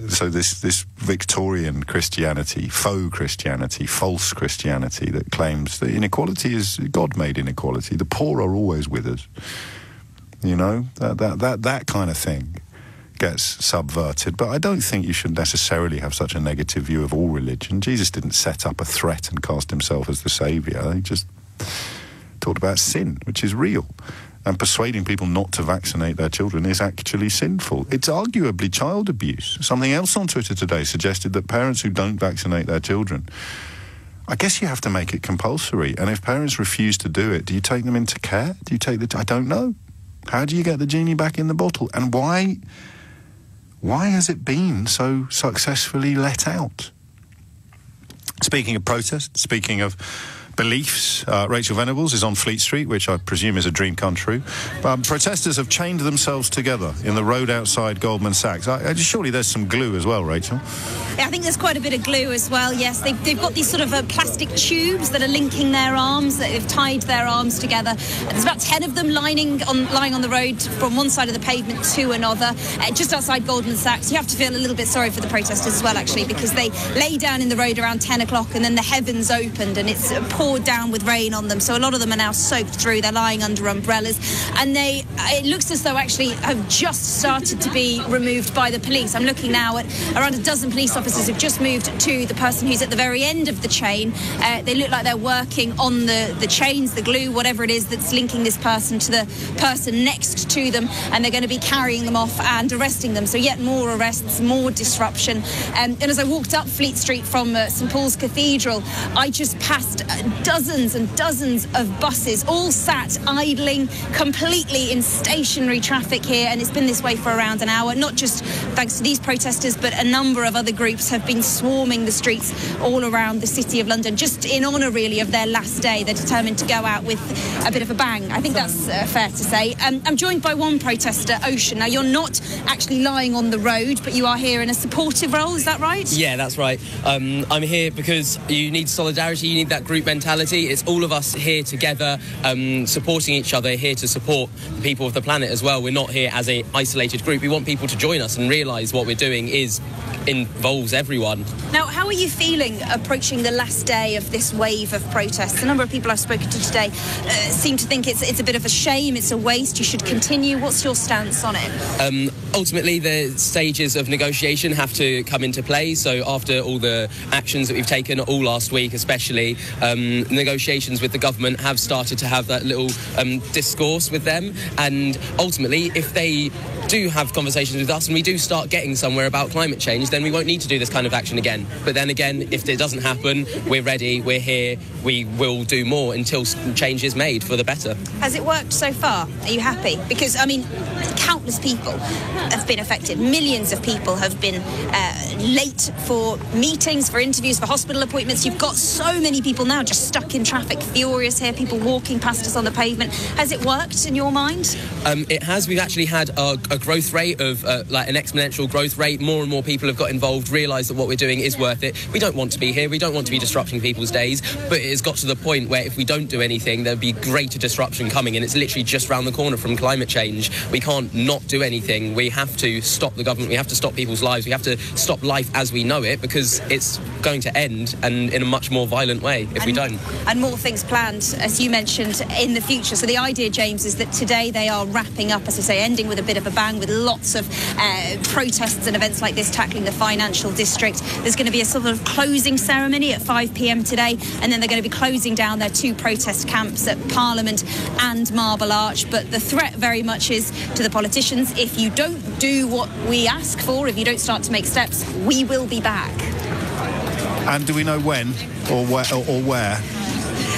So this Victorian Christianity, faux Christianity, false Christianity that claims that inequality is God-made inequality. The poor are always with us. You know, that kind of thing gets subverted. But I don't think you should necessarily have such a negative view of all religion. Jesus didn't set up a threat and cast himself as the saviour. He just talked about sin, which is real. And persuading people not to vaccinate their children is actually sinful. It's arguably child abuse. Something else on Twitter today suggested that parents who don't vaccinate their children, I guess you have to make it compulsory. And if parents refuse to do it, do you take them into care? Do you take I don't know. How do you get the genie back in the bottle? And why has it been so successfully let out? Speaking of protest, speaking of beliefs, Rachel Venables is on Fleet Street, which I presume is a dream come true. Protesters have chained themselves together in the road outside Goldman Sachs. Surely there's some glue as well, Rachel? Yeah, I think there's quite a bit of glue as well, yes. They've got these sort of plastic tubes that are linking their arms, that have tied their arms together. There's about 10 of them lying on the road from one side of the pavement to another, just outside Goldman Sachs. You have to feel a little bit sorry for the protesters as well, actually, because they lay down in the road around 10 o'clock and then the heavens opened and it's poured down with rain on them. So a lot of them are now soaked through. They're lying under umbrellas. And it looks as though actually have just started to be removed by the police. I'm looking now at around a dozen police officers have just moved to the person who's at the very end of the chain. They look like they're working on the chains, the glue, whatever it is that's linking this person to the person next to them, and they're going to be carrying them off and arresting them. So yet more arrests, more disruption. And as I walked up Fleet Street from St Paul's Cathedral, I just passed dozens and dozens of buses, all sat idling completely in stationary traffic here, and it's been this way for around an hour. Not just thanks to these protesters, but a number of other groups have been swarming the streets all around the City of London, just in honour, really, of their last day. They're determined to go out with a bit of a bang. I think that's fair to say. I'm joined by one protester, Ocean. Now, you're not actually lying on the road, but you are here in a supportive role, is that right? Yeah, that's right. I'm here because you need solidarity, you need that group mentality. It's all of us here together, supporting each other, here to support the people of the planet as well. We're not here as an isolated group. We want people to join us and realise what we're doing involves everyone. Now, how are you feeling approaching the last day of this wave of protests? A number of people I've spoken to today seem to think it's a bit of a shame, it's a waste, you should continue. What's your stance on it? Ultimately, the stages of negotiation have to come into play. So after all the actions that we've taken all last week, especially, negotiations with the government have started to have that little discourse with them. And ultimately, if they do have conversations with us and we do start getting somewhere about climate change, then we won't need to do this kind of action again. But then again, if it doesn't happen, we're ready, we're here, we will do more until change is made for the better. Has it worked so far? Are you happy? Because, I mean, countless people have been affected. Millions of people have been late for meetings, for interviews, for hospital appointments. You've got so many people now just stuck in traffic, furious here, people walking past us on the pavement. Has it worked in your mind? It has. We've actually had a growth rate of like an exponential growth rate. More and more people have got involved, realised that what we're doing is worth it. We don't want to be here, we don't want to be disrupting people's days, but it has got to the point where if we don't do anything, there'll be greater disruption coming, and it's literally just round the corner from climate change. We can't not do anything. We have to stop the government, we have to stop people's lives, we have to stop life as we know it, because it's going to end, and in a much more violent way if we don't. And more things planned, as you mentioned, in the future. So the idea, James, is that today they are wrapping up, as I say, ending with a bit of a bang, with lots of protests and events like this tackling the financial district. There's going to be a sort of closing ceremony at 5 p.m. today, and then they're going to be closing down their 2 protest camps at Parliament and Marble Arch. But the threat very much is to the politicians: if you don't do what we ask for, if you don't start to make steps, we will be back. And do we know when or where?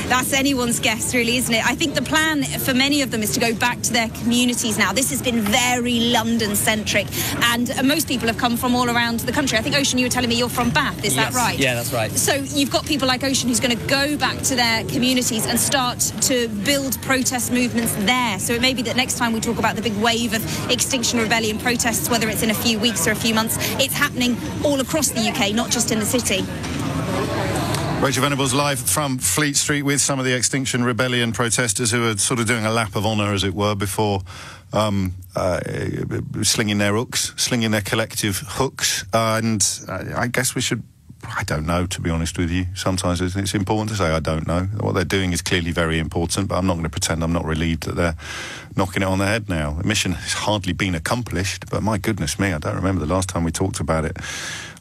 That's anyone's guess, really, isn't it? I think the plan for many of them is to go back to their communities now. This has been very London-centric, and most people have come from all around the country. I think, Ocean, you were telling me you're from Bath, is that right? Yeah, that's right. So you've got people like Ocean who's going to go back to their communities and start to build protest movements there. So it may be that next time we talk about the big wave of Extinction Rebellion protests, whether it's in a few weeks or a few months, it's happening all across the UK, not just in the city. Rachel Venables live from Fleet Street with some of the Extinction Rebellion protesters who are sort of doing a lap of honour, as it were, before slinging their hooks, slinging their collective hooks. And I guess we should... I don't know, to be honest with you. Sometimes it's important to say I don't know. What they're doing is clearly very important, but I'm not going to pretend I'm not relieved that they're knocking it on the head now. The mission has hardly been accomplished, but my goodness me, I don't remember the last time we talked about it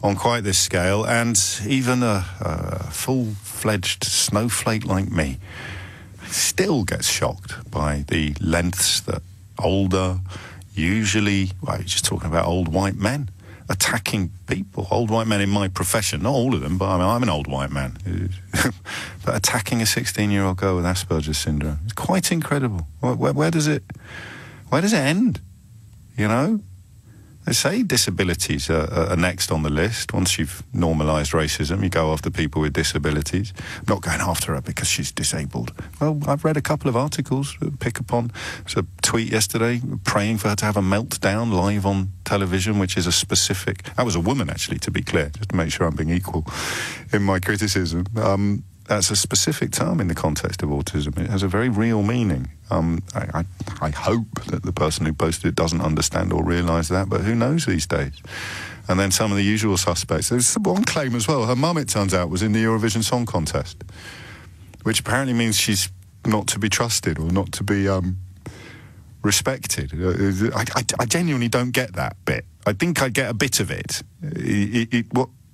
on quite this scale. And even a full-fledged snowflake like me still gets shocked by the lengths that older, usually, well, you're just talking about old white men attacking people, old white men in my profession, not all of them, but I'm an old white man, but attacking a 16-year-old girl with Asperger's syndrome. It's quite incredible. Where does it end? You know? They say disabilities are next on the list. Once you've normalised racism, you go after people with disabilities. I'm not going after her because she's disabled. Well, I've read a couple of articles that pick upon. There's a tweet yesterday praying for her to have a meltdown live on television, which is a specific... That was a woman, actually, to be clear, just to make sure I'm being equal in my criticism. That's a specific term in the context of autism. It has a very real meaning. I hope that the person who posted it doesn't understand or realise that, but who knows these days? And then some of the usual suspects. There's one claim as well. Her mum, it turns out, was in the Eurovision Song Contest, which apparently means she's not to be trusted or not to be respected. I genuinely don't get that bit. I think I get a bit of it.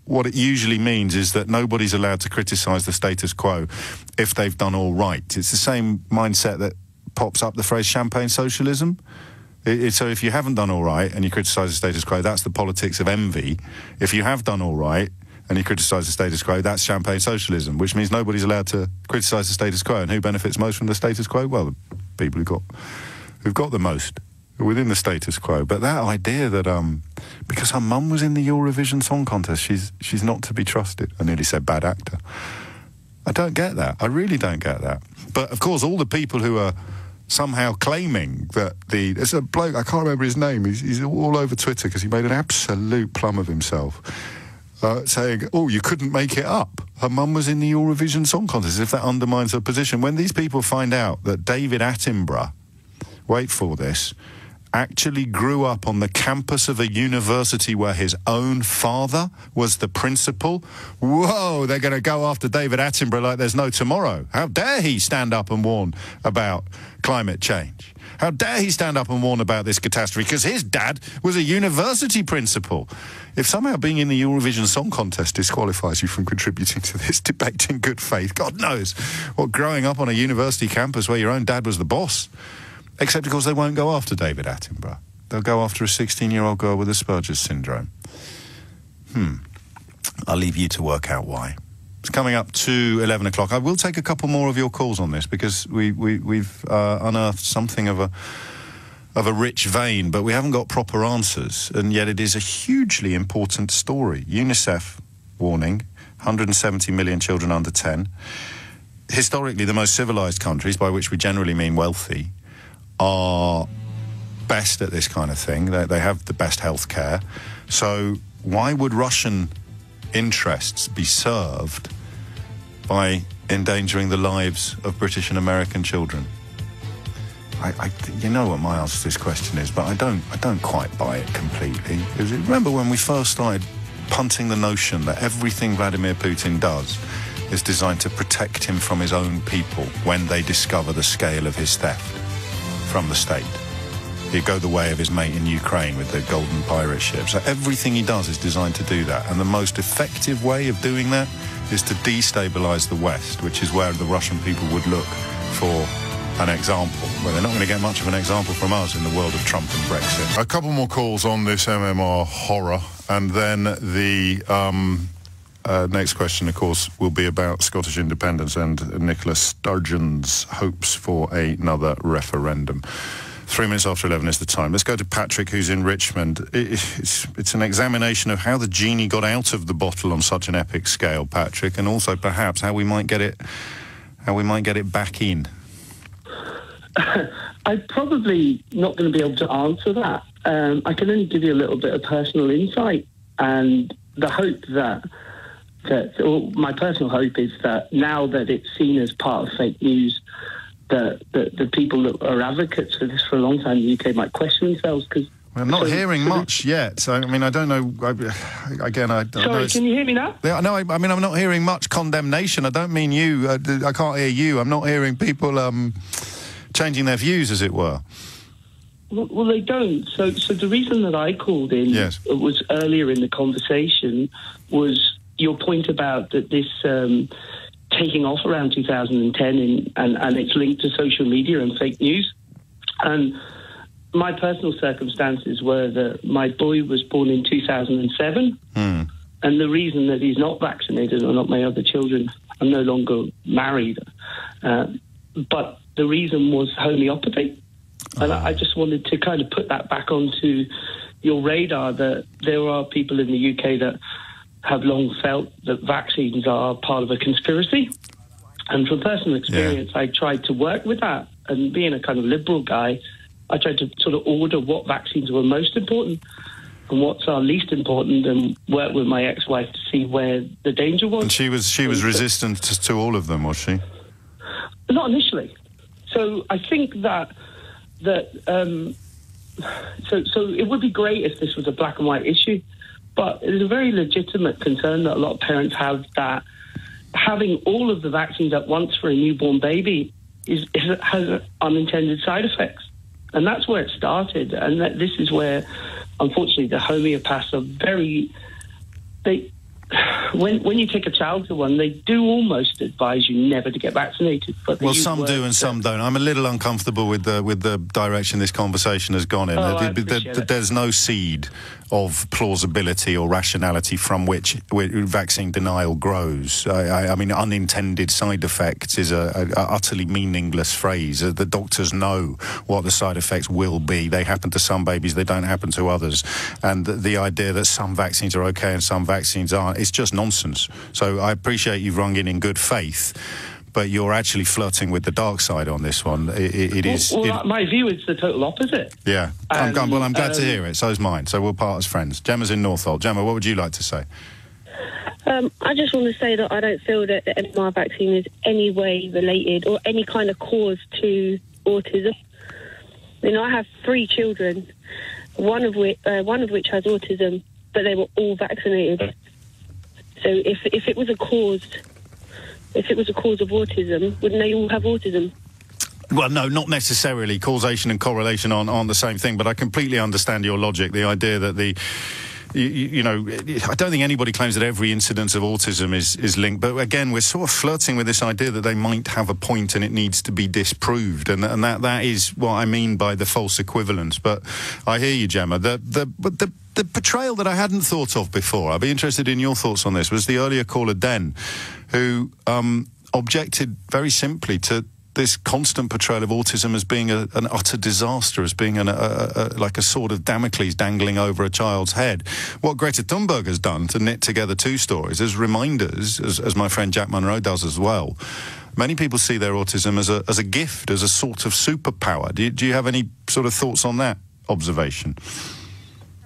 What it usually means is that nobody's allowed to criticise the status quo if they've done all right. It's the same mindset that pops up the phrase champagne socialism. So if you haven't done all right and you criticise the status quo, that's the politics of envy. If you have done all right and you criticise the status quo, that's champagne socialism, which means nobody's allowed to criticise the status quo. And who benefits most from the status quo? Well, the people who've got the most within the status quo. But that idea that because her mum was in the Eurovision Song Contest, she's not to be trusted. I nearly said bad actor. I don't get that. I really don't get that. But of course, all the people who are somehow claiming that there's a bloke, I can't remember his name, he's all over Twitter because he made an absolute plum of himself, saying, oh, you couldn't make it up. Her mum was in the Eurovision Song Contest, if that undermines her position. When these people find out that David Attenborough, wait for this, actually grew up on the campus of a university where his own father was the principal. Whoa, they're going to go after David Attenborough like there's no tomorrow. How dare he stand up and warn about climate change? How dare he stand up and warn about this catastrophe? Because his dad was a university principal. If somehow being in the Eurovision Song Contest disqualifies you from contributing to this debate in good faith, God knows what growing up on a university campus where your own dad was the boss. Except, of course, they won't go after David Attenborough. They'll go after a 16-year-old girl with Asperger's syndrome. I'll leave you to work out why. It's coming up to 11 o'clock. I will take a couple more of your calls on this because we've unearthed something of a rich vein, but we haven't got proper answers, and yet it is a hugely important story. UNICEF warning, 170 million children under 10. Historically, the most civilised countries, by which we generally mean wealthy, are best at this kind of thing. They have the best health care. So why would Russian interests be served by endangering the lives of British and American children? You know what my answer to this question is, but I don't quite buy it completely. Because remember when we first started punting the notion that everything Vladimir Putin does is designed to protect him from his own people when they discover the scale of his theft from the state. he'd go the way of his mate in Ukraine with the golden pirate ship. So everything he does is designed to do that. And the most effective way of doing that is to destabilise the West, which is where the Russian people would look for an example. Well, they're not going to get much of an example from us in the world of Trump and Brexit. A couple more calls on this MMR horror, and then the next question, of course, will be about Scottish independence and Nicola Sturgeon's hopes for another referendum. 3 minutes after 11 is the time. Let's go to Patrick, who's in Richmond. It's an examination of how the genie got out of the bottle on such an epic scale, Patrick, and also perhaps how we might get it back in. I'm probably not going to be able to answer that. I can only give you a little bit of personal insight, and the hope my personal hope is that now that it's seen as part of fake news, that the people that are advocates for this for a long time in the UK might question themselves. Because I'm not hearing much yet. So, I mean, I don't know. Sorry, can you hear me now? Yeah, no, I mean, I'm not hearing much condemnation. I don't mean you. I can't hear you. I'm not hearing people changing their views, as it were. Well, they don't. So the reason that I called in was earlier in the conversation was your point about that this taking off around 2010 and it's linked to social media and fake news. And my personal circumstances were that my boy was born in 2007, and the reason that he's not vaccinated, or not my other children, I'm no longer married, but the reason was homeopathy. And I just wanted to kind of put that back onto your radar, that there are people in the UK that have long felt that vaccines are part of a conspiracy. And from personal experience, I tried to work with that. And being a kind of liberal guy, I tried to sort of order what vaccines were most important and what's are least important, and work with my ex-wife to see where the danger was. And she was resistant to all of them, was she? Not initially. So I think that so it would be great if this was a black and white issue, but it's a very legitimate concern that a lot of parents have, that having all of the vaccines at once for a newborn baby has unintended side effects. And that's where it started. And this is where, unfortunately, the homeopaths are when you take a child to one, they do almost advise you never to get vaccinated. But well, some do and some don't. I'm a little uncomfortable with the direction this conversation has gone in. There's no seed of plausibility or rationality from which vaccine denial grows. I mean, unintended side effects is a utterly meaningless phrase. The doctors know what the side effects will be. They happen to some babies, they don't happen to others. And the idea that some vaccines are okay and some vaccines aren't, it's just nonsense. So I appreciate you've rung in good faith, but you're actually flirting with the dark side on this one. My view is the total opposite. Yeah. I'm glad to hear it. So's mine. So we'll part as friends. Gemma's in Northolt. Gemma, what would you like to say? I just want to say that I don't feel that the MMR vaccine is any way related or any kind of cause to autism. You know, I have 3 children, one of which has autism, but they were all vaccinated. So if it was a cause of autism, wouldn't they all have autism? Well, no, not necessarily. Causation and correlation aren't the same thing, but I completely understand your logic. The idea that you know, I don't think anybody claims that every incidence of autism is linked, but again, we're sort of flirting with this idea that they might have a point and it needs to be disproved, and that is what I mean by the false equivalence. But I hear you, Gemma. The portrayal that I hadn't thought of before, I'd be interested in your thoughts on this, was the earlier caller, Den, who objected very simply to this constant portrayal of autism as being an utter disaster, as being like a sword of Damocles dangling over a child's head. What Greta Thunberg has done to knit together 2 stories as reminders, as my friend Jack Monroe does as well. Many people see their autism as a gift, as a sort of superpower. Do you have any sort of thoughts on that observation?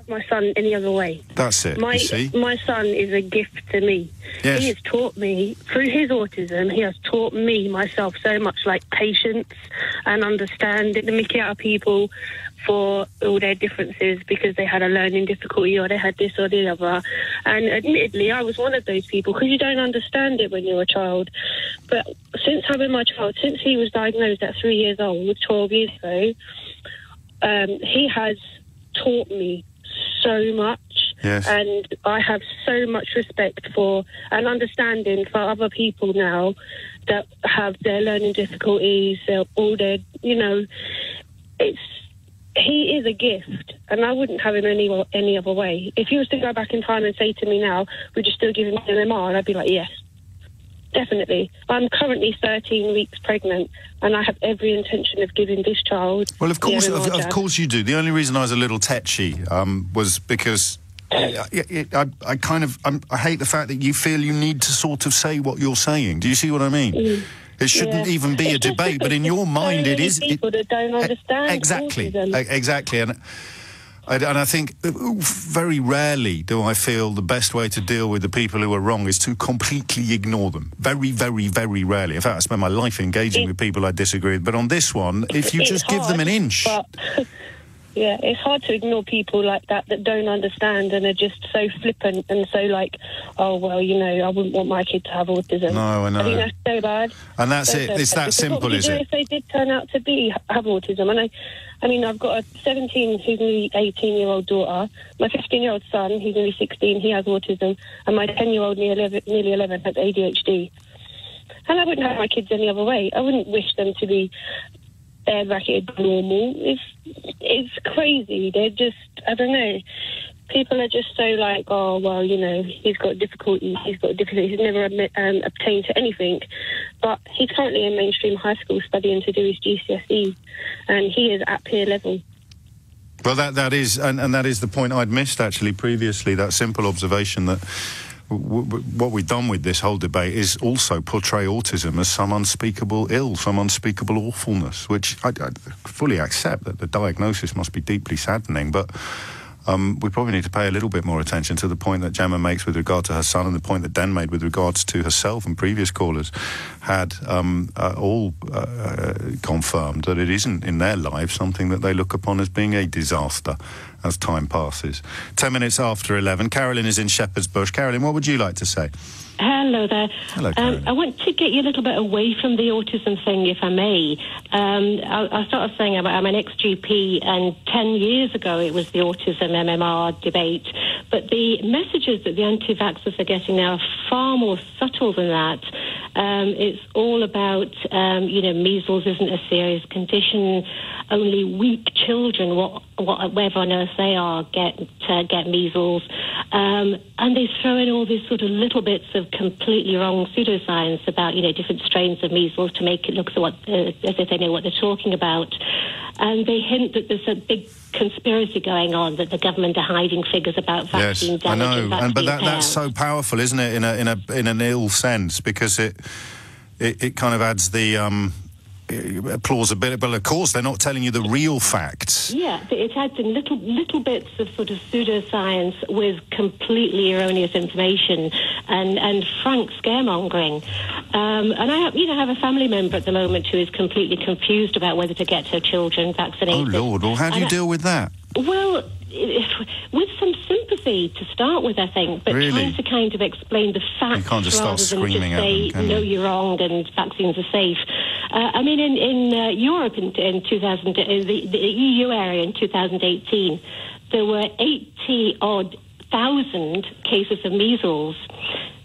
My son any other way. That's it. My son is a gift to me. Yes. He has taught me, through his autism, he has taught me myself so much, like patience and understanding the mickey out of people for all their differences because they had a learning difficulty or they had this or the other. And admittedly, I was one of those people because you don't understand it when you're a child. But since having my child, since he was diagnosed at 3 years old, 12 years ago, he has taught me so much. Yes. And I have so much respect for and understanding for other people now that have their learning difficulties, all their, you know, he is a gift, and I wouldn't have him any other way. If he was to go back in time and say to me now, would you still give him an MMR? And I'd be like, yes, definitely. I'm currently 13 weeks pregnant, and I have every intention of giving this child. Well, of course you do. The only reason I was a little tetchy was because I hate the fact that you feel you need to sort of say what you're saying. Do you see what I mean? It shouldn't even be a debate, but in your mind it is. People that don't understand exactly, autism. exactly, and I think very rarely do I feel the best way to deal with the people who are wrong is to completely ignore them. Very, very, very rarely. In fact, I spend my life engaging with people I disagree with. But on this one, if you just give them an inch. Yeah, it's hard to ignore people like that don't understand and are just so flippant and so like, oh, well, you know, I wouldn't want my kid to have autism. No, I know. I think that's so bad. And that's it. It's that simple, is it? If they did turn out to have autism. And I mean, I've got a 17 who's nearly 18-year-old daughter. My 15-year-old son, he's nearly 16, he has autism. And my 10-year-old, nearly 11, has ADHD. And I wouldn't have my kids any other way. I wouldn't wish them to be bracketed normal. It's crazy. They're just, I don't know. People are just so like, oh, well, you know, he's got difficulties. He's never obtained to anything. But he's currently in mainstream high school studying to do his GCSEs, and he is at peer level. Well, that is, and that is the point I'd missed actually previously. That simple observation that what we've done with this whole debate is also portray autism as some unspeakable ill, some unspeakable awfulness, which I fully accept that the diagnosis must be deeply saddening, but we probably need to pay a little bit more attention to the point that Gemma makes with regard to her son and the point that Den made with regards to herself, and previous callers had all confirmed that it isn't in their lives something that they look upon as being a disaster as time passes. 10 minutes after 11. Carolyn is in Shepherd's Bush. Carolyn, what would you like to say? Hello there. Hello, Carolyn. I want to get you a little bit away from the autism thing, if I may. I'll start off saying I'm an ex-GP, and 10 years ago it was the autism MMR debate. But the messages that the anti-vaxxers are getting now are far more subtle than that. It's all about, measles isn't a serious condition. Only weak children, wherever on earth they are, get measles. And they throw in all these sort of little bits of completely wrong pseudoscience about, different strains of measles to make it look as if they know what they're talking about. And they hint that there's a big conspiracy going on, that the government are hiding figures about vaccine damage. Yes, I know, and but that's so powerful, isn't it, in an ill sense, because it kind of adds the plausibility. But of course, they're not telling you the real facts. Yeah, it adds in little bits of sort of pseudoscience with completely erroneous information and frank scaremongering. And I have a family member at the moment who is completely confused about whether to get her children vaccinated. Oh Lord! Well, how do you deal with that? Well, with some sympathy to start with, I think, but trying to kind of explain the facts. You can't just start screaming at them, can no, you? you're wrong and vaccines are safe. In Europe in 2000, the EU area in 2018, there were 80-odd thousand cases of measles,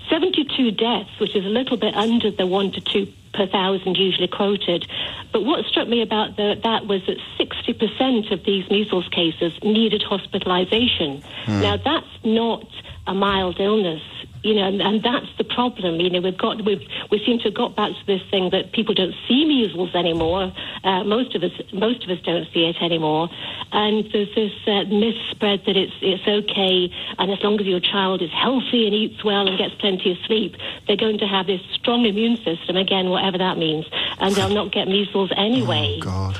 72 deaths, which is a little bit under the 1 to 2 per thousand usually quoted. But what struck me about that was that 60% of these measles cases needed hospitalization. Now, that's not a mild illness, and that's the problem. We seem to have got back to this thing that people don't see measles anymore. Most of us don't see it anymore. And there's this myth spread that it's okay, and as long as your child is healthy and eats well and gets plenty of sleep, they're going to have this strong immune system, again, whatever that means, and they'll not get measles anyway. Oh, God.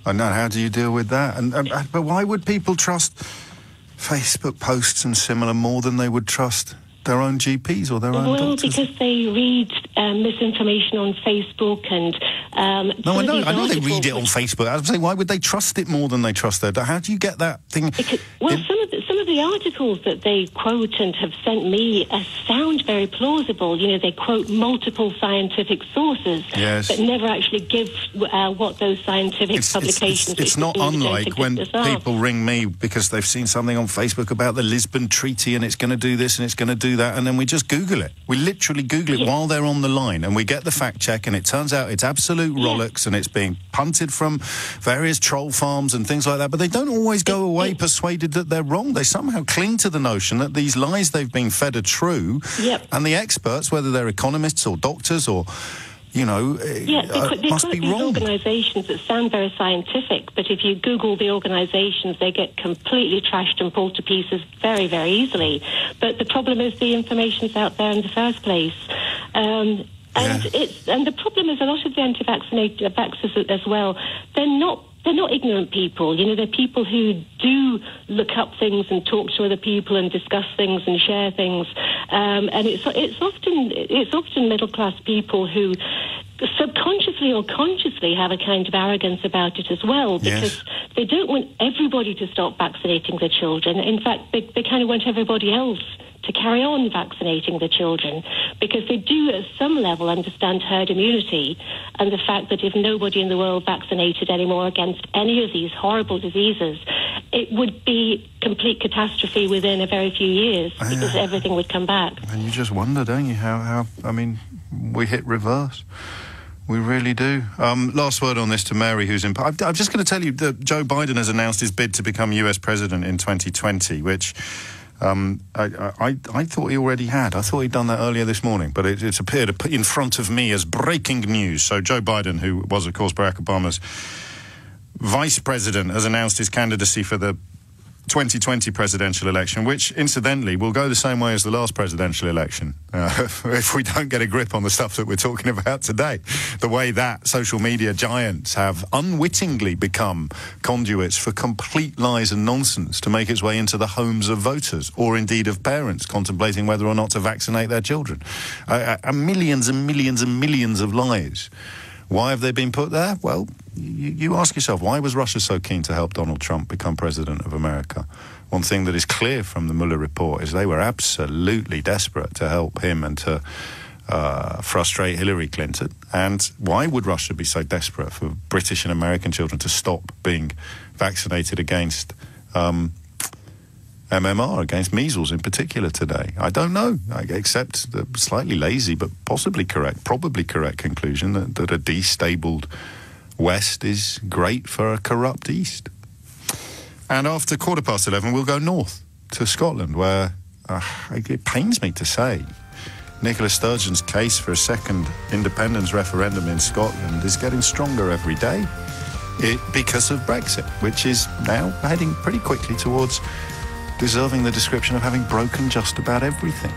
I know. How do you deal with that? But why would people trust Facebook posts and similar more than they would trust their own GPs or their own doctors? Well, because they read misinformation on Facebook and... No, I know they read it on Facebook. I'm saying, why would they trust it more than they trust their... How do you get that thing... Some some of the articles that they quote and have sent me sound very plausible. You know, they quote multiple scientific sources, but never actually give what those scientific publications... It's not unlike when people ring me because they've seen something on Facebook about the Lisbon Treaty and it's going to do this and it's going to do that, and then we just Google it. We literally Google it while they're on the line, and we get the fact check, and it turns out it's absolute rollicks, and it's being punted from various troll farms and things like that, but they don't always go away persuaded that they're wrong. They somehow cling to the notion that these lies they've been fed are true, and the experts, whether they're economists or doctors or, you know, must be wrong. Organisations that sound very scientific, but if you Google the organisations, they get completely trashed and pulled to pieces very, very easily. But the problem is the information's out there in the first place. And the problem is a lot of the anti-vaxxers as well, they're not ignorant people. You know, they're people who do look up things and talk to other people and discuss things and share things. And it's often middle-class people who subconsciously or consciously have a kind of arrogance about it as well, because they don't want everybody to stop vaccinating their children. In fact, they kind of want everybody else to carry on vaccinating the children, because they do at some level understand herd immunity and the fact that if nobody in the world vaccinated anymore against any of these horrible diseases, it would be complete catastrophe within a very few years, because everything would come back. And you just wonder, don't you, how I mean, we hit reverse. We really do. Last word on this to Mary, who's in... I'm just going to tell you that Joe Biden has announced his bid to become US president in 2020, which... I thought he already had. I thought he'd done that earlier this morning, but it's appeared in front of me as breaking news. So Joe Biden, who was, of course, Barack Obama's vice president, has announced his candidacy for the 2020 presidential election, which, incidentally, will go the same way as the last presidential election, if we don't get a grip on the stuff that we're talking about today. The way that social media giants have unwittingly become conduits for complete lies and nonsense to make its way into the homes of voters, or indeed of parents contemplating whether or not to vaccinate their children. Millions and millions and millions of lies. Why have they been put there? Well, you ask yourself, why was Russia so keen to help Donald Trump become president of America? One thing that is clear from the Mueller report is they were absolutely desperate to help him and to frustrate Hillary Clinton. And why would Russia be so desperate for British and American children to stop being vaccinated against MMR, against measles in particular today? I don't know. I accept the slightly lazy but probably correct conclusion that a destabled West is great for a corrupt East. And after 11:15, we'll go north to Scotland, where it pains me to say Nicola Sturgeon's case for a second independence referendum in Scotland is getting stronger every day because of Brexit, which is now heading pretty quickly towards deserving the description of having broken just about everything.